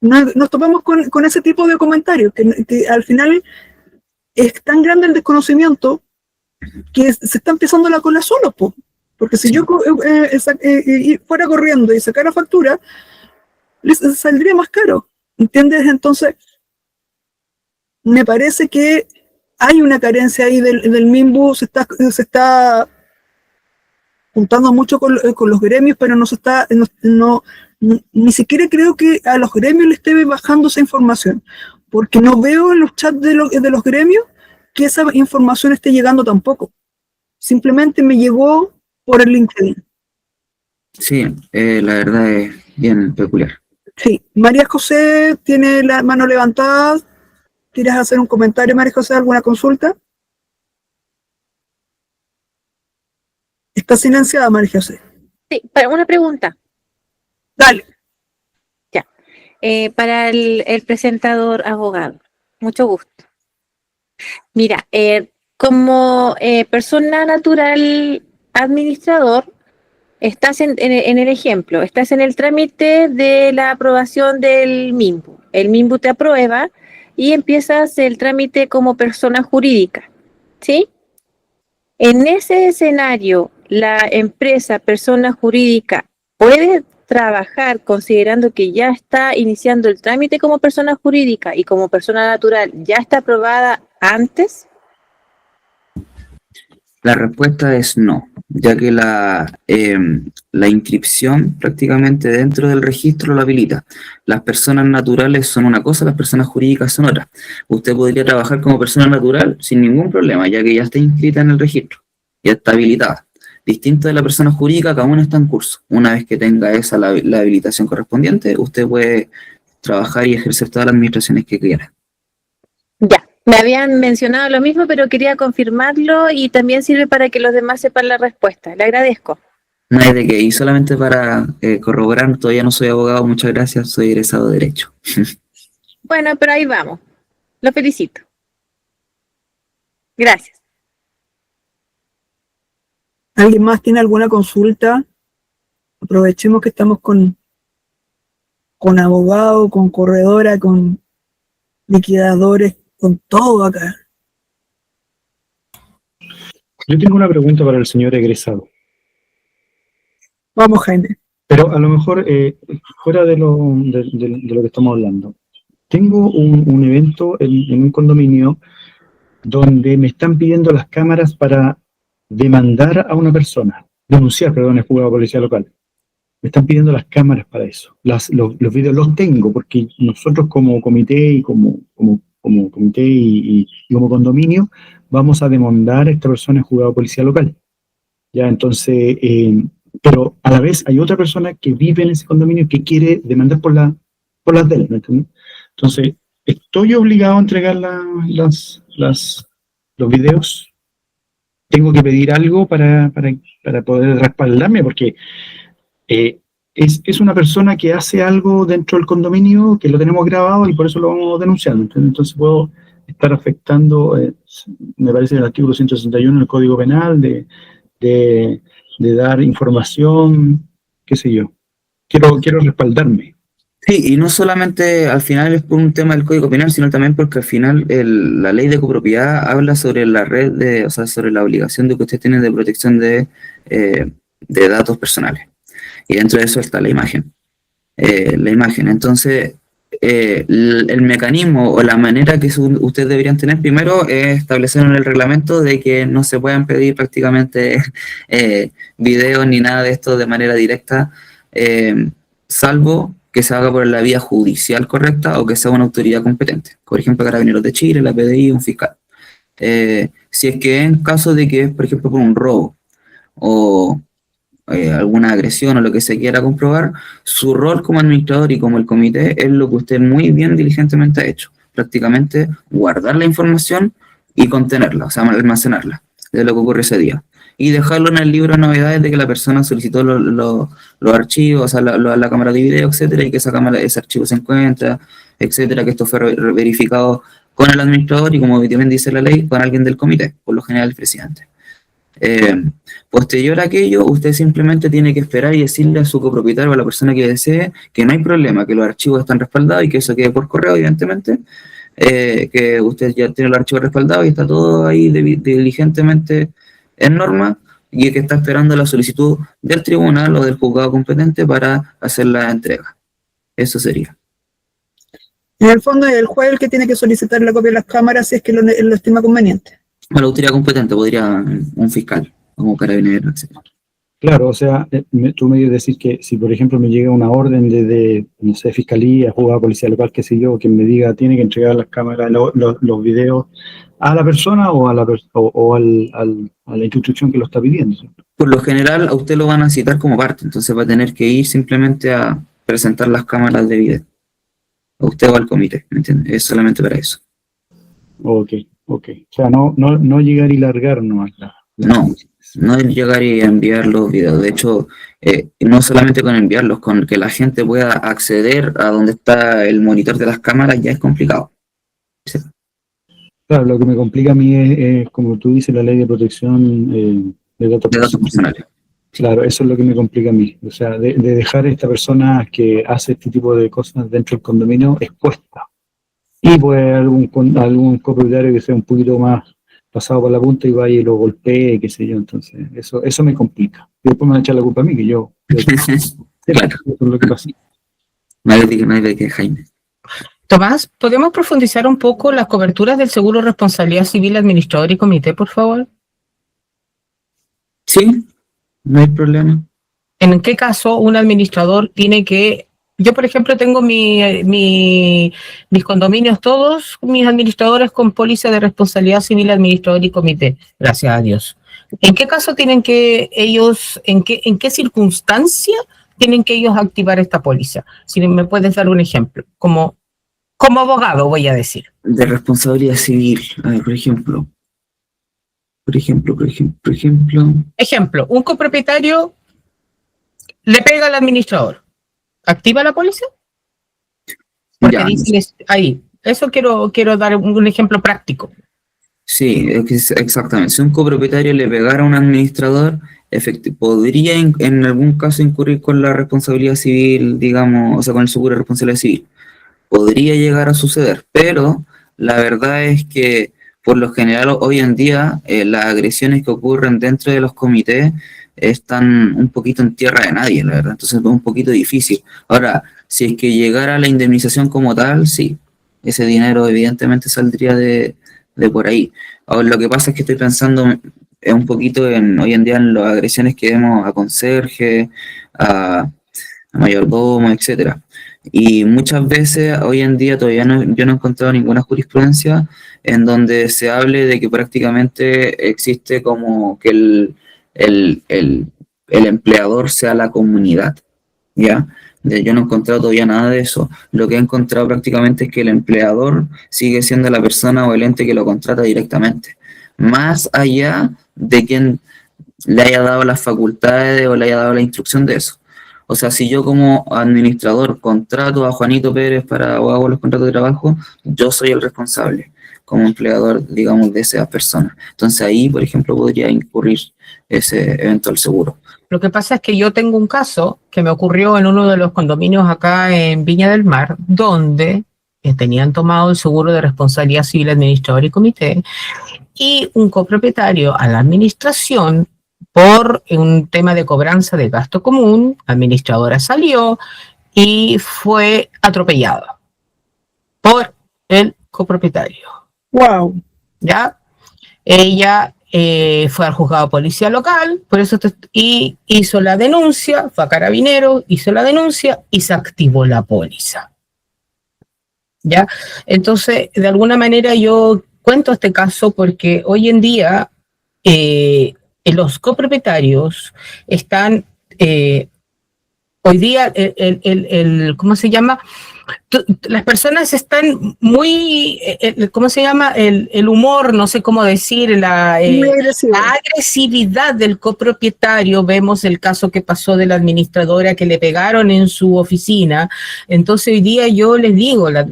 nos topamos con ese tipo de comentarios, que al final es tan grande el desconocimiento que se está empezando la cola solo, po. Porque si yo fuera corriendo y sacara factura, les saldría más caro, ¿entiendes? Entonces, me parece que hay una carencia ahí del MIMBU, se está juntando mucho con los gremios, pero ni siquiera creo que a los gremios les esté bajando esa información, porque no veo en los chats de los gremios que esa información esté llegando tampoco. Simplemente me llegó por el LinkedIn. Sí, la verdad es bien peculiar. Sí, María José tiene la mano levantada. ¿Quieres hacer un comentario, María José? ¿Alguna consulta? Está silenciada, María José. Sí, para una pregunta. Dale. Ya. Para el presentador abogado. Mucho gusto. Mira, como persona natural administrador, estás en el ejemplo, estás en el trámite de la aprobación del MIMBU. El MIMBU te aprueba y empiezas el trámite como persona jurídica, ¿sí? En ese escenario, la empresa, persona jurídica, puede trabajar considerando que ya está iniciando el trámite como persona jurídica y como persona natural ya está aprobada antes. La respuesta es no, ya que la inscripción prácticamente dentro del registro lo habilita. Las personas naturales son una cosa, las personas jurídicas son otra. Usted podría trabajar como persona natural sin ningún problema, ya que ya está inscrita en el registro, ya está habilitada. Distinto de la persona jurídica, cada uno está en curso. Una vez que tenga la habilitación correspondiente, usted puede trabajar y ejercer todas las administraciones que quiera. Ya. Me habían mencionado lo mismo, pero quería confirmarlo y también sirve para que los demás sepan la respuesta. Le agradezco. No hay de qué, y solamente para corroborar, todavía no soy abogado, muchas gracias, soy egresado de Derecho. Bueno, pero ahí vamos. Lo felicito. Gracias. ¿Alguien más tiene alguna consulta? Aprovechemos que estamos con abogados, con corredora, con liquidadores, con todo acá. Yo tengo una pregunta para el señor egresado. Vamos, Jaime. Pero a lo mejor fuera de lo que estamos hablando. Tengo un evento en un condominio donde me están pidiendo las cámaras para denunciar a una persona. Denunciar, perdón, el juzgado de policía local. Me están pidiendo las cámaras para eso. Los videos los tengo porque nosotros como comité y como comité y como condominio vamos a demandar a esta persona en juzgado de policía local. Ya, entonces, pero a la vez hay otra persona que vive en ese condominio que quiere demandar por las de él, ¿me entiendes? Entonces, ¿estoy obligado a entregar los videos? ¿Tengo que pedir algo para poder respaldarme? Porque es una persona que hace algo dentro del condominio que lo tenemos grabado y por eso lo vamos denunciando. Entonces puedo estar afectando, me parece, el artículo 161 del Código Penal de dar información, qué sé yo. Quiero respaldarme. Sí, y no solamente al final es por un tema del Código Penal, sino también porque al final la ley de copropiedad habla sobre la red, sobre la obligación de que usted tiene de protección de datos personales. Y dentro de eso está la imagen. Entonces, el mecanismo o la manera que ustedes deberían tener primero es establecer en el reglamento de que no se puedan pedir prácticamente videos ni nada de esto de manera directa, salvo que se haga por la vía judicial correcta o que sea una autoridad competente. Por ejemplo, Carabineros de Chile, la PDI, un fiscal. Si es que en caso de que es, por ejemplo, por un robo o alguna agresión o lo que se quiera comprobar, su rol como administrador y como el comité es lo que usted muy bien diligentemente ha hecho, prácticamente guardar la información y contenerla, o sea, almacenarla de lo que ocurre ese día y dejarlo en el libro de novedades de que la persona solicitó los archivos, o sea, la cámara de video, etcétera, y que ese archivo se encuentra, etcétera, que esto fue verificado con el administrador y, como bien dice la ley, con alguien del comité, por lo general el presidente. Posterior a aquello, usted simplemente tiene que esperar y decirle a su copropietario o a la persona que desee que no hay problema, que los archivos están respaldados y que eso quede por correo, evidentemente, que usted ya tiene los archivos respaldados y está todo ahí diligentemente en norma y que está esperando la solicitud del tribunal o del juzgado competente para hacer la entrega. Eso sería. En el fondo es el juez el que tiene que solicitar la copia de las cámaras si es que lo estima conveniente. La autoridad competente podría un fiscal, como carabinero, etc. Claro, o sea, tú me quieres decir que si, por ejemplo, me llega una orden desde, no sé, fiscalía, juzgado, policía local, qué sé yo, que me diga tiene que entregar las cámaras, los videos a la persona o a la institución que lo está pidiendo, ¿cierto? Por lo general, a usted lo van a citar como parte, entonces va a tener que ir simplemente a presentar las cámaras de video. A usted o al comité, ¿me entiende? Es solamente para eso. Ok. O sea, no llegar y largar nomás. No es llegar y enviar los videos. De hecho, no solamente con enviarlos, con que la gente pueda acceder a donde está el monitor de las cámaras ya es complicado. Sí. Claro, lo que me complica a mí es como tú dices, la ley de protección de datos Personales. Claro, eso es lo que me complica a mí. O sea, de dejar a esta persona que hace este tipo de cosas dentro del condominio expuesta. Y pues algún copropietario que sea un poquito más pasado por la punta y vaya y lo golpee, qué sé yo. Entonces, eso me complica. Y después me van a echar la culpa a mí, que yo Claro. eso es lo que pasa. No hay de que Jaime. Tomás, ¿podemos profundizar un poco las coberturas del seguro responsabilidad civil, administrador y comité, por favor? Sí, no hay problema. ¿En qué caso un administrador tiene que... Yo, por ejemplo, tengo mis condominios todos, mis administradores con póliza de responsabilidad civil, administrador y comité, gracias a Dios. ¿En qué caso tienen que ellos, en qué circunstancia tienen que ellos activar esta póliza? Si me puedes dar un ejemplo, como abogado voy a decir. De responsabilidad civil, a ver, por ejemplo, Ejemplo, un copropietario le pega al administrador. ¿Activa la póliza? Porque ya. dicen ahí. Eso quiero dar un ejemplo práctico. Sí, exactamente. Si un copropietario le pegara a un administrador, podría en algún caso incurrir con la responsabilidad civil, digamos, o sea, con el seguro de responsabilidad civil. Podría llegar a suceder, pero la verdad es que por lo general hoy en día las agresiones que ocurren dentro de los comités están un poquito en tierra de nadie, la verdad, entonces es un poquito difícil. Ahora, si es que llegara la indemnización como tal, sí, ese dinero evidentemente saldría de por ahí. Ahora, lo que pasa es que estoy pensando un poquito hoy en día en las agresiones que vemos a conserje, a mayordomo, etcétera. Y muchas veces hoy en día todavía yo no he encontrado ninguna jurisprudencia en donde se hable de que prácticamente existe como que el empleador sea la comunidad, ¿ya? Yo no he encontrado todavía nada de eso. Lo que he encontrado prácticamente es que el empleador sigue siendo la persona o el ente que lo contrata directamente, más allá de quien le haya dado las facultades o le haya dado la instrucción de eso. O sea, si yo como administrador contrato a Juanito Pérez o hago los contratos de trabajo, yo soy el responsable como empleador, digamos, de esa persona. Entonces ahí, por ejemplo, podría incurrir ese eventual seguro. Lo que pasa es que yo tengo un caso que me ocurrió en uno de los condominios acá en Viña del Mar, donde tenían tomado el seguro de responsabilidad civil, administrador y comité, y un copropietario a la administración, por un tema de cobranza de gasto común, la administradora salió y fue atropellada por el copropietario. ¡Wow! ¿Ya? Ella fue al juzgado de policía local, por eso y hizo la denuncia, fue a Carabineros, hizo la denuncia y se activó la póliza. ¿Ya? Entonces, de alguna manera yo cuento este caso porque hoy en día los copropietarios están, hoy día, ¿cómo se llama? Las personas están muy, ¿cómo se llama? El humor, no sé cómo decir, la agresividad del copropietario. Vemos el caso que pasó de la administradora que le pegaron en su oficina. Entonces hoy día yo les digo, las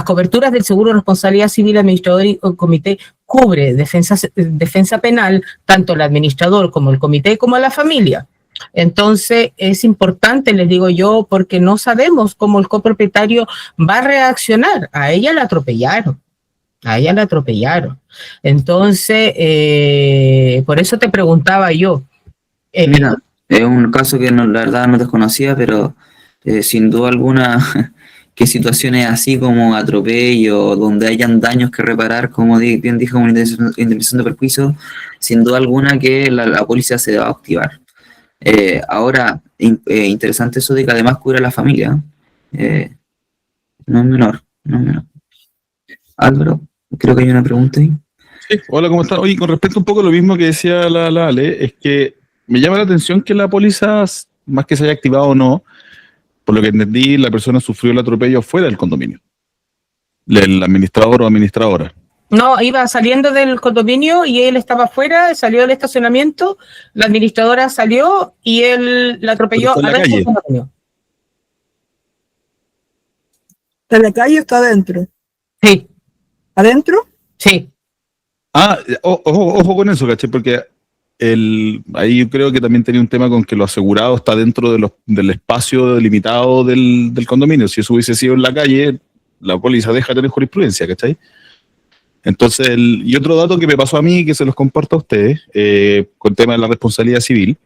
coberturas del seguro de responsabilidad civil, administrador y comité cubre defensa penal tanto el administrador como el comité como la familia. Entonces es importante, les digo yo, porque no sabemos cómo el copropietario va a reaccionar. A ella la atropellaron. Entonces, por eso te preguntaba yo. Mira, es un caso que la verdad no desconocía, pero sin duda alguna, que situaciones así como atropello, donde hayan daños que reparar, como bien dijo, una indemnización de perjuicio, sin duda alguna que la póliza se va a activar. Ahora, interesante eso de que además cubre a la familia. No es menor. Álvaro, creo que hay una pregunta ahí. Sí, hola, ¿cómo están? Oye, con respecto un poco a lo mismo que decía la Ale, es que me llama la atención que la póliza, más que se haya activado o no, por lo que entendí, la persona sufrió el atropello fuera del condominio. El administrador o administradora. No, iba saliendo del condominio y él estaba afuera, salió del estacionamiento, la administradora salió y él la atropelló Pero está en la adentro del calle. condominio. ¿Está en la calle o está adentro? Sí, ¿Adentro? sí. Ah, ojo con eso, ¿cachai? Porque ahí yo creo que también tenía un tema con que lo asegurado está dentro del espacio delimitado del condominio. Si eso hubiese sido en la calle, la póliza deja de tener jurisprudencia, ¿cachai? Entonces, y otro dato que me pasó a mí, que se los comparto a ustedes, con el tema de la responsabilidad civil,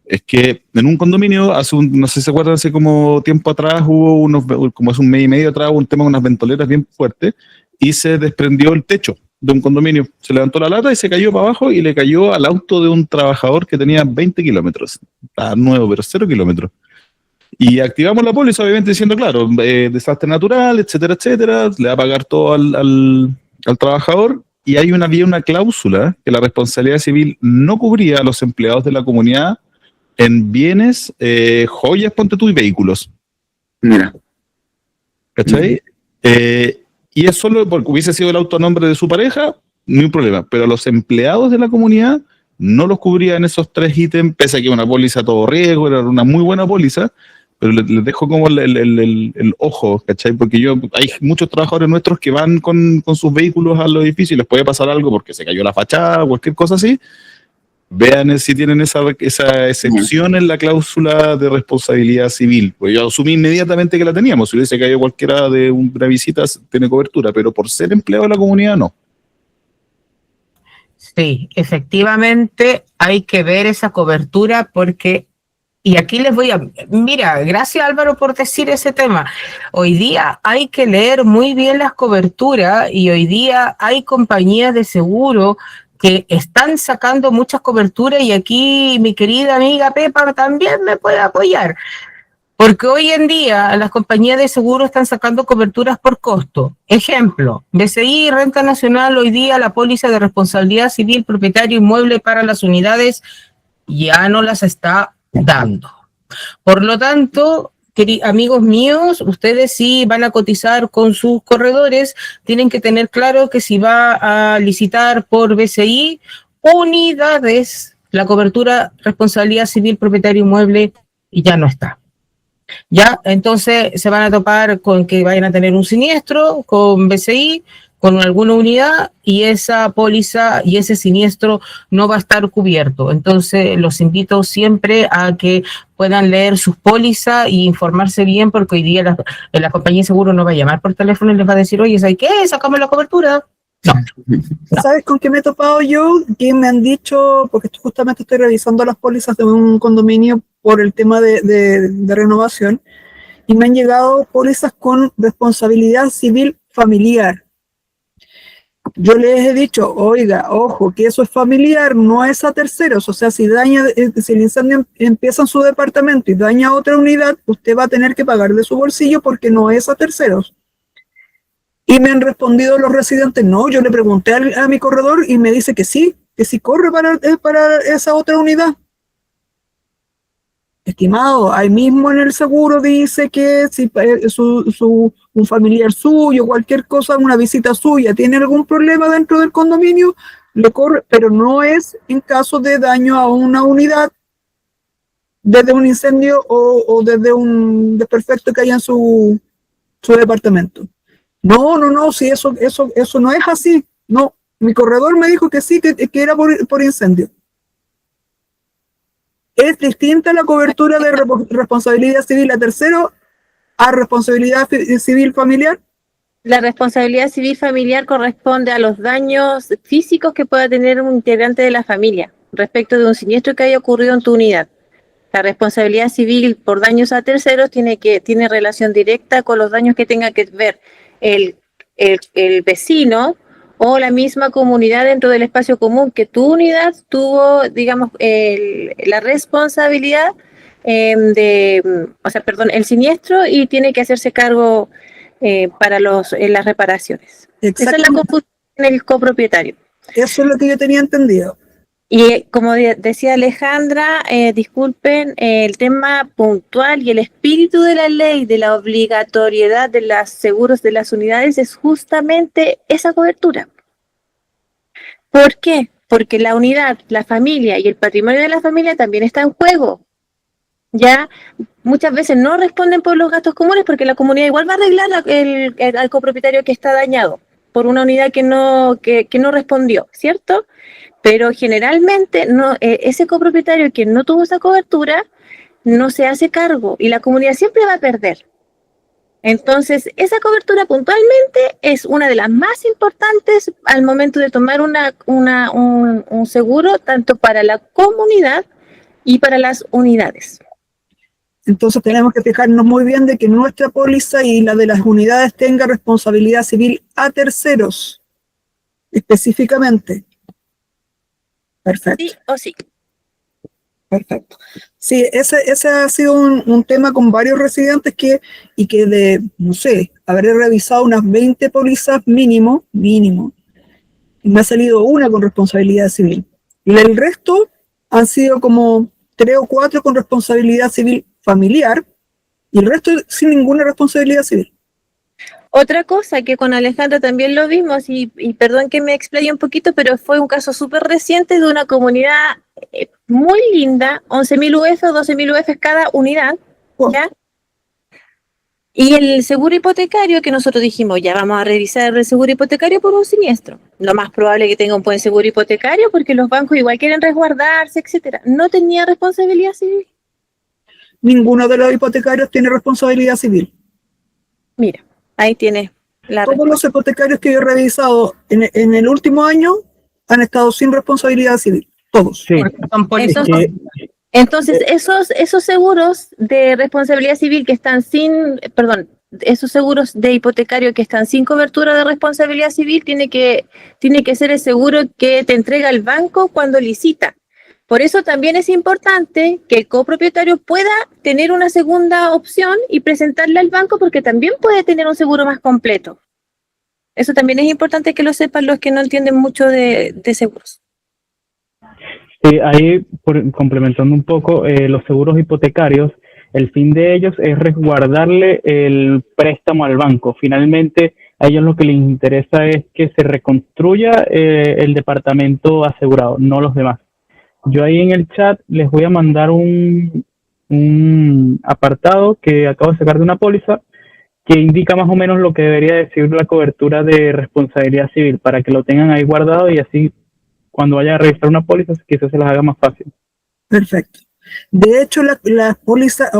es que en un condominio, no sé si se acuerdan, hace como tiempo atrás, como hace un mes y medio atrás, hubo un tema con unas ventoleras bien fuertes y se desprendió el techo de un condominio. Se levantó la lata y se cayó para abajo y le cayó al auto de un trabajador que tenía 20 kilómetros. Está nuevo, pero 0 kilómetros. Y activamos la póliza, obviamente diciendo, claro, desastre natural, etcétera, etcétera, le va a pagar todo al trabajador, y había una cláusula que la responsabilidad civil no cubría a los empleados de la comunidad en bienes, joyas, ponte tú, y vehículos. Mira. ¿Cachai? Y es solo porque hubiese sido el auto a nombre de su pareja, no hay problema, pero a los empleados de la comunidad no los cubría en esos 3 ítems, pese a que una póliza a todo riesgo, era una muy buena póliza, pero les dejo como el ojo, ¿cachai? Porque hay muchos trabajadores nuestros que van con sus vehículos a los edificios y les puede pasar algo porque se cayó la fachada o cualquier cosa así. Vean si tienen esa excepción en la cláusula de responsabilidad civil. Pues yo asumí inmediatamente que la teníamos. Si hubiese caído cualquiera de una visita, tiene cobertura, pero por ser empleado de la comunidad, no. Sí, efectivamente hay que ver esa cobertura porque, y aquí les voy a, mira, gracias Álvaro por decir ese tema. Hoy día hay que leer muy bien las coberturas y hoy día hay compañías de seguro que están sacando muchas coberturas y aquí mi querida amiga Pepa también me puede apoyar. Porque hoy en día las compañías de seguro están sacando coberturas por costo. Ejemplo, BCI y Renta Nacional hoy día la póliza de responsabilidad civil propietario inmueble para las unidades ya no las está dando. Por lo tanto, amigos míos, ustedes si van a cotizar con sus corredores, tienen que tener claro que si va a licitar por BCI, unidades, la cobertura responsabilidad civil propietario inmueble ya no está. Ya, entonces se van a topar con que vayan a tener un siniestro con BCI, con alguna unidad, y esa póliza y ese siniestro no va a estar cubierto. Entonces los invito siempre a que puedan leer sus pólizas y informarse bien, porque hoy día la compañía de seguro no va a llamar por teléfono y les va a decir, oye, ¿sabes qué? Sacame la cobertura. No. ¿Sabes con qué me he topado yo? Que me han dicho, porque justamente estoy revisando las pólizas de un condominio por el tema de renovación, y me han llegado pólizas con responsabilidad civil familiar. Yo les he dicho, oiga, ojo, que eso es familiar, no es a terceros. O sea, si el incendio empieza en su departamento y daña otra unidad, usted va a tener que pagar de su bolsillo porque no es a terceros. Y me han respondido los residentes, no, yo le pregunté a mi corredor y me dice que sí corre para esa otra unidad. Estimado, ahí mismo en el seguro dice que si un familiar suyo, cualquier cosa, una visita suya, tiene algún problema dentro del condominio, le corre, pero no es en caso de daño a una unidad desde un incendio o desde un desperfecto que haya en su departamento. No, si eso no es así. No, Mi corredor me dijo que sí, que era por incendio. ¿Es distinta la cobertura de responsabilidad civil a tercero a responsabilidad civil familiar? La responsabilidad civil familiar corresponde a los daños físicos que pueda tener un integrante de la familia respecto de un siniestro que haya ocurrido en tu unidad. La responsabilidad civil por daños a terceros tiene relación directa con los daños que tenga que ver el vecino o la misma comunidad dentro del espacio común que tu unidad tuvo, digamos, la responsabilidad el siniestro y tiene que hacerse cargo para las reparaciones. Esa es la confusión en el copropietario. Eso es lo que yo tenía entendido. Y como decía Alejandra, disculpen, el tema puntual y el espíritu de la ley de la obligatoriedad de los seguros de las unidades es justamente esa cobertura. ¿Por qué? Porque la unidad, la familia y el patrimonio de la familia también está en juego. Ya muchas veces no responden por los gastos comunes porque la comunidad igual va a arreglar al copropietario que está dañado por una unidad que no respondió, ¿cierto? Pero generalmente ese copropietario que no tuvo esa cobertura no se hace cargo y la comunidad siempre va a perder. Entonces, esa cobertura puntualmente es una de las más importantes al momento de tomar un seguro, tanto para la comunidad y para las unidades. Entonces tenemos que fijarnos muy bien de que nuestra póliza y la de las unidades tenga responsabilidad civil a terceros, específicamente. Perfecto. Sí o sí. Perfecto. Sí, ese ha sido un tema con varios residentes que no sé, habré revisado unas 20 pólizas mínimo, y me ha salido una con responsabilidad civil. Y el resto han sido como 3 o 4 con responsabilidad civil familiar y el resto sin ninguna responsabilidad civil. Otra cosa que con Alejandra también lo vimos, y perdón que me explaye un poquito, pero fue un caso súper reciente de una comunidad muy linda, 11.000 UF o 12.000 UF cada unidad, ¿ya? Y el seguro hipotecario que nosotros dijimos, ya vamos a revisar el seguro hipotecario por un siniestro. Lo más probable es que tenga un buen seguro hipotecario porque los bancos igual quieren resguardarse, etcétera. No tenía responsabilidad civil. Ninguno de los hipotecarios tiene responsabilidad civil. Mira, ahí tienes la Todos los hipotecarios que yo he revisado en el último año han estado sin responsabilidad civil. Todos. Sí. Entonces, esos seguros de responsabilidad civil que están esos seguros de hipotecario que están sin cobertura de responsabilidad civil tiene que ser el seguro que te entrega el banco cuando licita. Por eso también es importante que el copropietario pueda tener una segunda opción y presentarla al banco porque también puede tener un seguro más completo. Eso también es importante que lo sepan los que no entienden mucho de seguros. Sí, ahí, complementando un poco, los seguros hipotecarios, el fin de ellos es resguardarle el préstamo al banco. Finalmente, a ellos lo que les interesa es que se reconstruya el departamento asegurado, no los demás. Yo ahí en el chat les voy a mandar un apartado que acabo de sacar de una póliza que indica más o menos lo que debería decir la cobertura de responsabilidad civil para que lo tengan ahí guardado y así cuando vaya a revisar una póliza quizás se las haga más fácil. Perfecto. De hecho, las pólizas,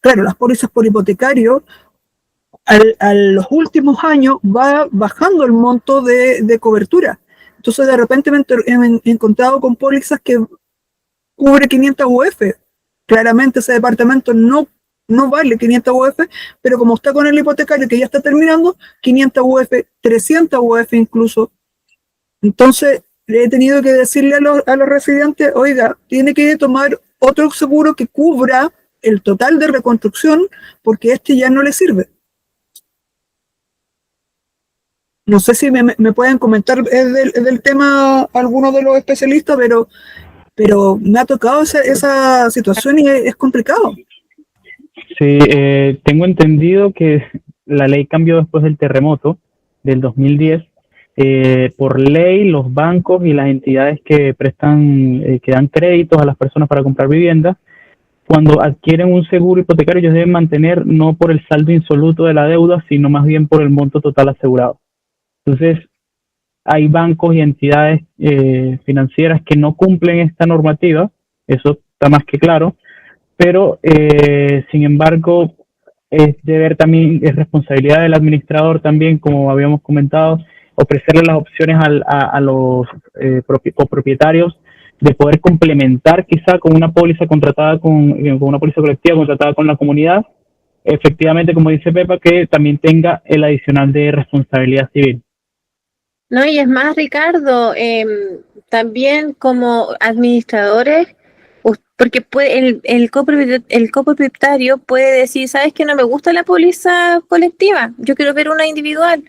las pólizas por hipotecario, a los últimos años va bajando el monto de cobertura. Entonces, de repente me he encontrado con pólizas que cubre 500 UF. Claramente ese departamento no vale 500 UF, pero como está con el hipotecario que ya está terminando, 500 UF, 300 UF incluso. Entonces, he tenido que decirle a los residentes, oiga, tiene que tomar otro seguro que cubra el total de reconstrucción, porque este ya no le sirve. No sé si me pueden comentar del tema algunos de los especialistas, pero me ha tocado esa situación y es complicado. Sí, tengo entendido que la ley cambió después del terremoto del 2010. Por ley, los bancos y las entidades que que dan créditos a las personas para comprar viviendas, cuando adquieren un seguro hipotecario, ellos deben mantener no por el saldo insoluto de la deuda, sino más bien por el monto total asegurado. Entonces, hay bancos y entidades financieras que no cumplen esta normativa, eso está más que claro, pero sin embargo es deber también, es responsabilidad del administrador también, como habíamos comentado, ofrecerle las opciones a los copropietarios de poder complementar quizá con una póliza contratada con una póliza colectiva contratada con la comunidad, efectivamente, como dice Pepa, que también tenga el adicional de responsabilidad civil. No, y es más, Ricardo, también como administradores, porque el copropietario puede decir, ¿sabes qué? No me gusta la póliza colectiva, yo quiero ver una individual.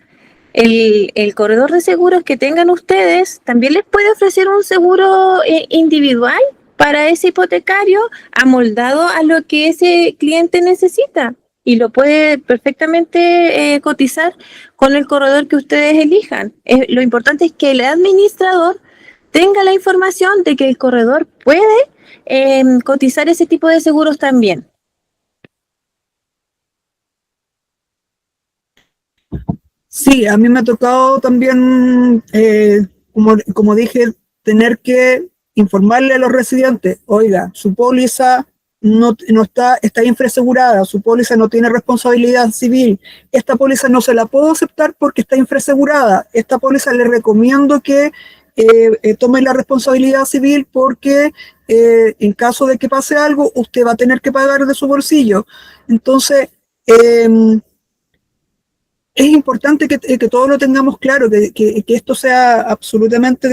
El corredor de seguros que tengan ustedes también les puede ofrecer un seguro individual para ese hipotecario amoldado a lo que ese cliente necesita y lo puede perfectamente cotizar con el corredor que ustedes elijan. Lo importante es que el administrador tenga la información de que el corredor puede cotizar ese tipo de seguros también. Sí, a mí me ha tocado también, como dije, tener que informarle a los residentes, oiga, su póliza no está infrasegurada, su póliza no tiene responsabilidad civil, esta póliza no se la puedo aceptar porque está infrasegurada, esta póliza le recomiendo que tome la responsabilidad civil porque en caso de que pase algo, usted va a tener que pagar de su bolsillo. Entonces, es importante que todos lo tengamos claro, que esto sea absolutamente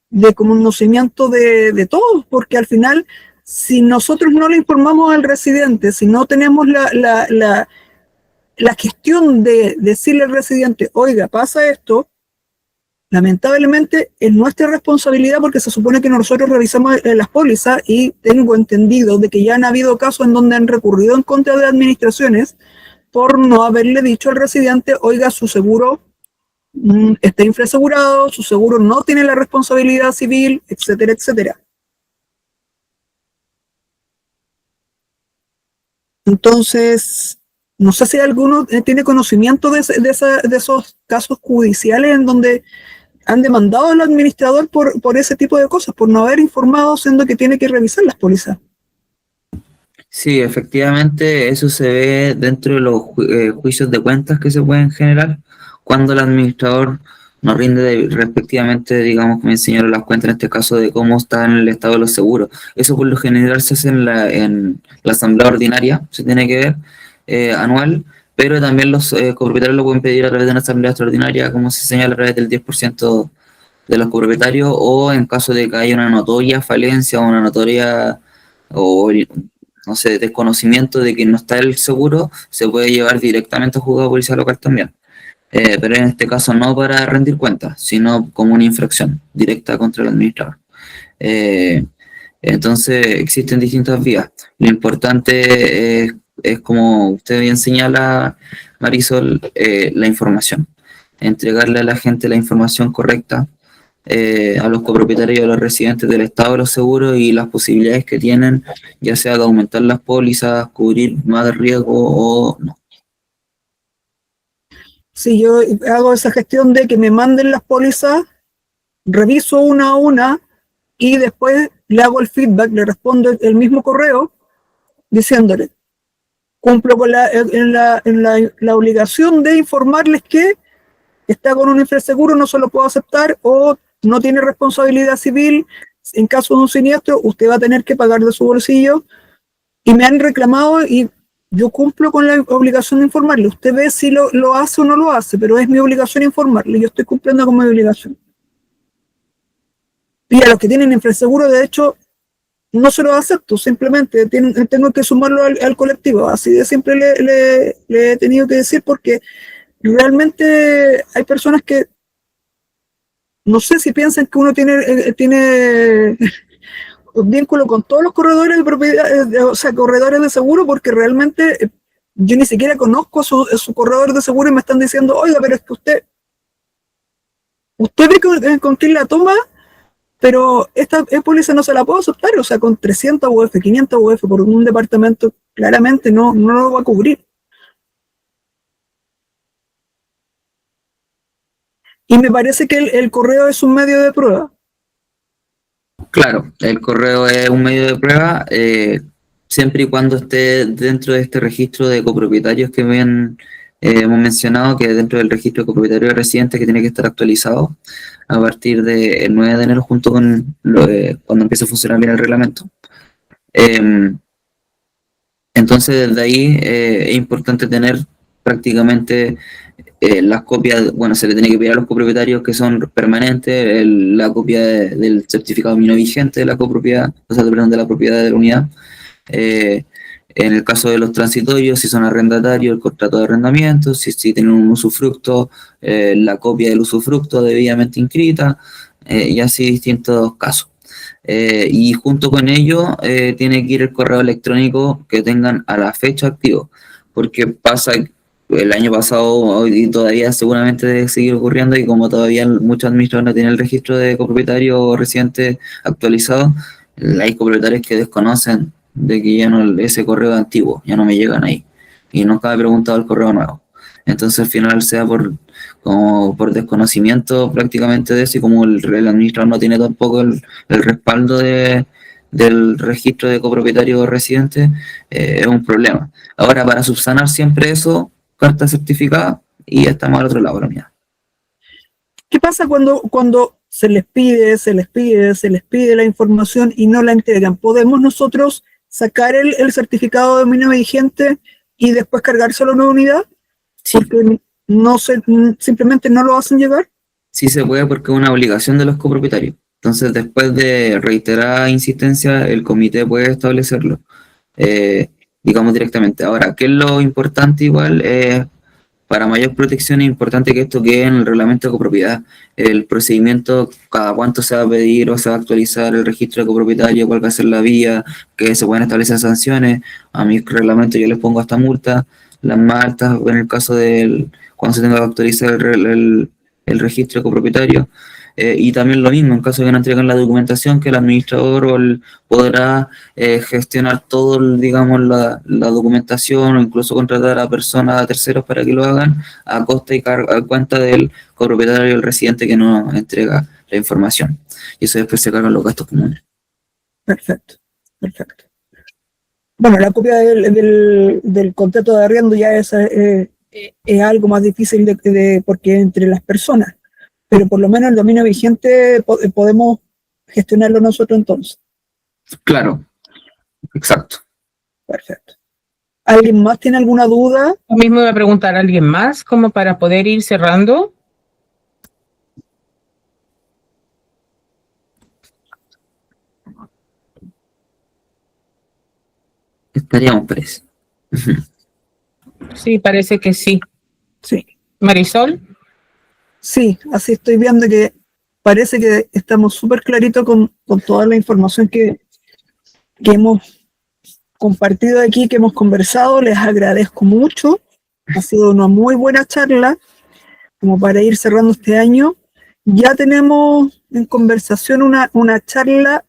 de conocimiento de todos, porque al final, si nosotros no le informamos al residente, si no tenemos la gestión de decirle al residente, oiga, pasa esto, lamentablemente es nuestra responsabilidad porque se supone que nosotros revisamos las pólizas y tengo entendido de que ya han habido casos en donde han recurrido en contra de administraciones por no haberle dicho al residente, oiga, su seguro está infrasegurado, su seguro no tiene la responsabilidad civil, etcétera, etcétera. Entonces, no sé si alguno tiene conocimiento de esos casos judiciales en donde han demandado al administrador por ese tipo de cosas, por no haber informado, siendo que tiene que revisar las pólizas. Sí, efectivamente, eso se ve dentro de los juicios de cuentas que se pueden generar cuando el administrador nos rinde respectivamente, digamos, como enseñaron las cuentas en este caso de cómo está en el estado de los seguros. Eso por lo general se hace en la asamblea ordinaria, se tiene que ver, anual, pero también los copropietarios lo pueden pedir a través de una asamblea extraordinaria, como se señala a través del 10% de los copropietarios, o en caso de que haya una notoria falencia o una notoria o no sé, desconocimiento de que no está el seguro, se puede llevar directamente a juzgado policial local también. Pero en este caso no para rendir cuentas, sino como una infracción directa contra el administrador. Entonces existen distintas vías. Lo importante es como usted bien señala, Marisol, la información. Entregarle a la gente la información correcta, a los copropietarios y a los residentes del estado de los seguros y las posibilidades que tienen, ya sea de aumentar las pólizas, cubrir más riesgo o no. Si yo hago esa gestión de que me manden las pólizas, reviso una a una y después le hago el feedback, le respondo el mismo correo diciéndole, cumplo con la obligación de informarles que está con un infraseguro, no se lo puedo aceptar o no tiene responsabilidad civil, en caso de un siniestro, usted va a tener que pagar de su bolsillo y me han reclamado y yo cumplo con la obligación de informarle. Usted ve si lo hace o no lo hace, pero es mi obligación informarle, yo estoy cumpliendo con mi obligación. Y a los que tienen infraseguro, de hecho, no se lo acepto, simplemente tengo que sumarlo al colectivo, así de siempre le he tenido que decir porque realmente hay personas que no sé si piensan que uno tiene un vínculo con todos los corredores de propiedad, o sea, corredores de seguro, porque realmente yo ni siquiera conozco su corredor de seguro y me están diciendo, oiga, pero es que usted ve con quién la toma, pero esta póliza no se la puedo aceptar, o sea, con 300 UF, 500 UF por un departamento, claramente no lo va a cubrir. Y me parece que el correo es un medio de prueba. Claro, el correo es un medio de prueba, siempre y cuando esté dentro de este registro de copropietarios que hemos mencionado, que dentro del registro de copropietarios residentes que tiene que estar actualizado a partir del 9 de enero junto con cuando empiece a funcionar bien el reglamento. Entonces, desde ahí es importante tener prácticamente las copias, bueno, se le tiene que pedir a los copropietarios que son permanentes, la copia del certificado mínimo vigente de la copropiedad, o sea, perdón, de la propiedad de la unidad. En el caso de los transitorios, si son arrendatarios, el contrato de arrendamiento, si tienen un usufructo, la copia del usufructo debidamente inscrita, y así distintos casos. Y junto con ello tiene que ir el correo electrónico que tengan a la fecha activo, porque pasa el año pasado y todavía seguramente debe seguir ocurriendo, y como todavía muchos administradores no tienen el registro de copropietario residente actualizado, hay copropietarios que desconocen de que ya no, ese correo antiguo ya no me llegan ahí, y nunca me he preguntado el correo nuevo. Entonces al final sea como por desconocimiento prácticamente de eso, y como el administrador no tiene tampoco el respaldo del registro de copropietario residente, es un problema. Ahora, para subsanar siempre eso, carta certificada, y ya estamos al otro lado de la unidad. ¿Qué pasa cuando se les pide la información y no la entregan? ¿Podemos nosotros sacar el certificado de dominio vigente y después cargárselo a una unidad? Sí. Porque simplemente no lo hacen llegar. Sí se puede, porque es una obligación de los copropietarios. Entonces, después de reiterada insistencia, el comité puede establecerlo, digamos directamente. Ahora, ¿qué es lo importante igual? Para mayor protección es importante que esto quede en el reglamento de copropiedad. El procedimiento, cada cuánto se va a pedir o se va a actualizar el registro de copropietario, cuál va a ser la vía, que se pueden establecer sanciones. A mi reglamento yo les pongo hasta multa, las más altas en el caso cuando se tenga que actualizar el registro de copropietario. Y también lo mismo, en caso de que no entreguen la documentación, que el administrador podrá gestionar todo, digamos, la documentación, o incluso contratar a personas, a terceros para que lo hagan a costa y a cuenta del copropietario y el residente que no entrega la información. Y eso después se cargan los gastos comunes. Perfecto. Bueno, la copia del contrato de arriendo ya es algo más difícil porque entre las personas, pero por lo menos el dominio vigente podemos gestionarlo nosotros entonces. Claro, exacto. Perfecto. ¿Alguien más tiene alguna duda? Lo mismo iba a preguntar a alguien más, como para poder ir cerrando. Estaríamos presos. Sí, parece que sí. Sí. Marisol. Sí, así estoy viendo que parece que estamos súper claritos con toda la información que hemos compartido aquí, que hemos conversado. Les agradezco mucho. Ha sido una muy buena charla, como para ir cerrando este año. Ya tenemos en conversación una charla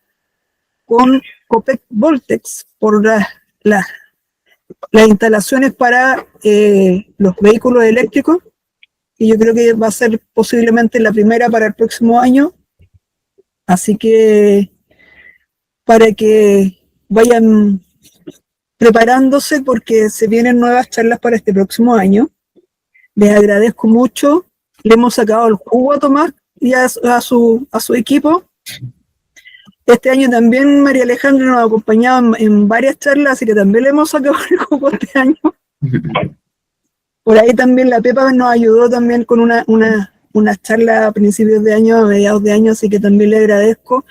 con Copec Voltex por las instalaciones para los vehículos eléctricos, y yo creo que va a ser posiblemente la primera para el próximo año. Así que para que vayan preparándose, porque se vienen nuevas charlas para este próximo año. Les agradezco mucho. Le hemos sacado el jugo a Tomás y a su equipo. Este año también María Alejandra nos ha acompañado en varias charlas, así que también le hemos sacado el jugo este año. Por ahí también la Pepa nos ayudó también con una charla a principios de año, a mediados de año, así que también le agradezco.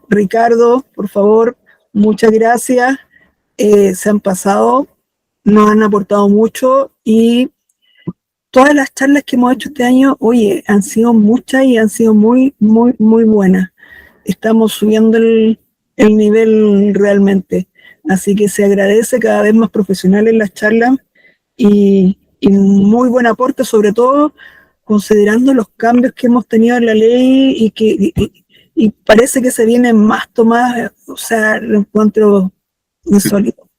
Ricardo, por favor, muchas gracias. Se han pasado, nos han aportado mucho, y todas las charlas que hemos hecho este año, oye, han sido muchas y han sido muy, muy, muy buenas. Estamos subiendo el nivel realmente, así que se agradece, cada vez más profesionales las charlas, y muy buen aporte, sobre todo considerando los cambios que hemos tenido en la ley, y parece que se vienen más tomadas, o sea, lo encuentro insólito.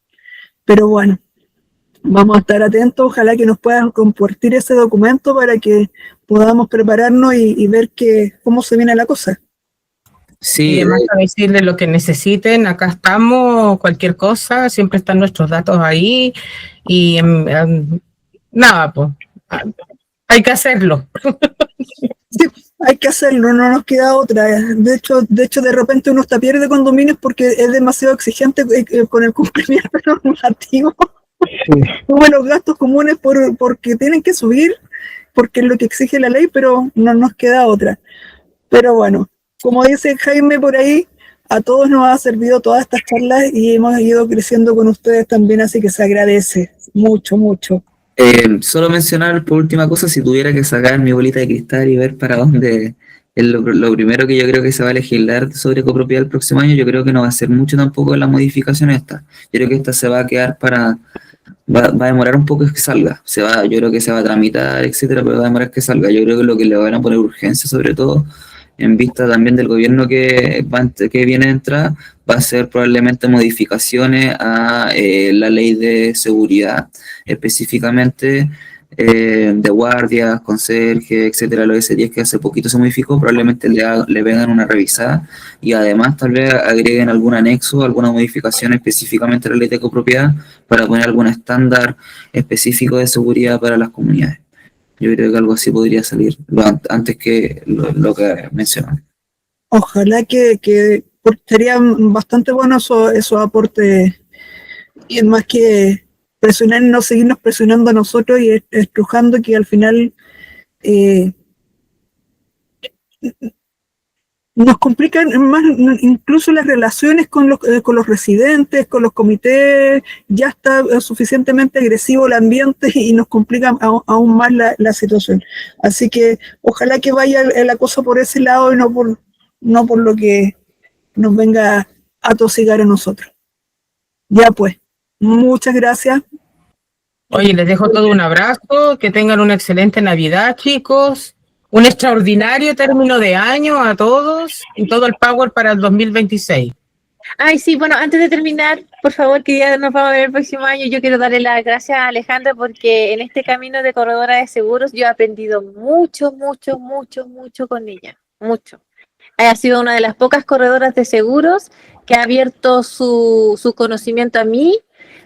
Pero bueno, vamos a estar atentos, ojalá que nos puedan compartir ese documento para que podamos prepararnos y ver cómo se viene la cosa. Y Sí, además para decirles lo que necesiten, acá estamos, cualquier cosa, siempre están nuestros datos ahí y nada, pues hay que hacerlo. Sí, hay que hacerlo, no nos queda otra. De hecho, de repente uno está pierde condominios porque es demasiado exigente con el cumplimiento normativo. Sube los gastos comunes porque tienen que subir, porque es lo que exige la ley, pero no nos queda otra. Pero bueno, como dice Jaime por ahí, a todos nos ha servido todas estas charlas y hemos ido creciendo con ustedes también, así que se agradece mucho, mucho. Solo mencionar por última cosa, si tuviera que sacar mi bolita de cristal y ver para dónde es lo primero que yo creo que se va a legislar sobre copropiedad el próximo año, yo creo que no va a ser mucho tampoco la modificación esta. Yo creo que esta se va a quedar va a demorar un poco que salga. Yo creo que se va a tramitar, etcétera, pero va a demorar que salga. Yo creo que lo que le van a poner urgencia, sobre todo, en vista también del gobierno que viene a entrar, va a ser probablemente modificaciones a la ley de seguridad, específicamente de guardias, conserje, etcétera, los S10 que hace poquito se modificó, probablemente le vengan una revisada y además tal vez agreguen algún anexo, alguna modificación específicamente a la ley de copropiedad para poner algún estándar específico de seguridad para las comunidades. Yo creo que algo así podría salir antes que lo que mencionan. Ojalá que sería bastante bueno esos aportes, y es más que presionarnos, seguirnos presionando a nosotros y estrujando que al final nos complican más incluso las relaciones con los residentes, con los comités. Ya está suficientemente agresivo el ambiente y nos complica aún más la situación. Así que ojalá que vaya la cosa por ese lado y no por lo que nos venga a tosigar a nosotros. Ya pues, muchas gracias. Oye, les dejo todo un abrazo, que tengan una excelente Navidad, chicos, un extraordinario término de año a todos y todo el power para el 2026. Ay, sí, bueno, antes de terminar, por favor, que ya nos vamos a ver el próximo año, yo quiero darle las gracias a Alejandra porque en este camino de corredora de seguros yo he aprendido mucho con ella, mucho. Ha sido una de las pocas corredoras de seguros que ha abierto su conocimiento a mí,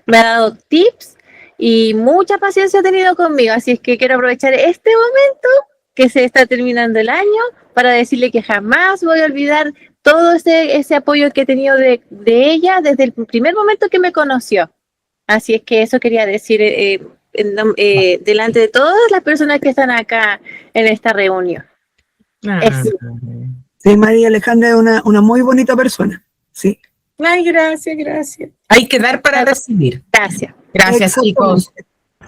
me ha dado tips y mucha paciencia ha tenido conmigo, así es que quiero aprovechar este momento que se está terminando el año para decirle que jamás voy a olvidar todo ese apoyo que he tenido de ella desde el primer momento que me conoció. Así es que eso quería decir delante de todas las personas que están acá en esta reunión. Eso. Sí, María Alejandra es una muy bonita persona. Sí. Ay, gracias. Hay que dar para recibir. Gracias. Gracias, chicos.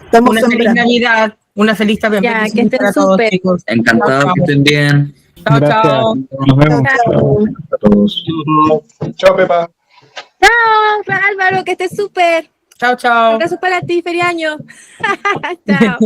Estamos Una feliz sembrando. Navidad, una feliz Navidad Ya, que estén para todos, súper. chicos. Encantado, Chao, que estén bien. Chao, Gracias. chao. Nos vemos. Chao. A todos. Chao, Pepa. Chao, Álvaro, que estés súper. Chao, chao. Abrazos para ti, feliz año. Chao.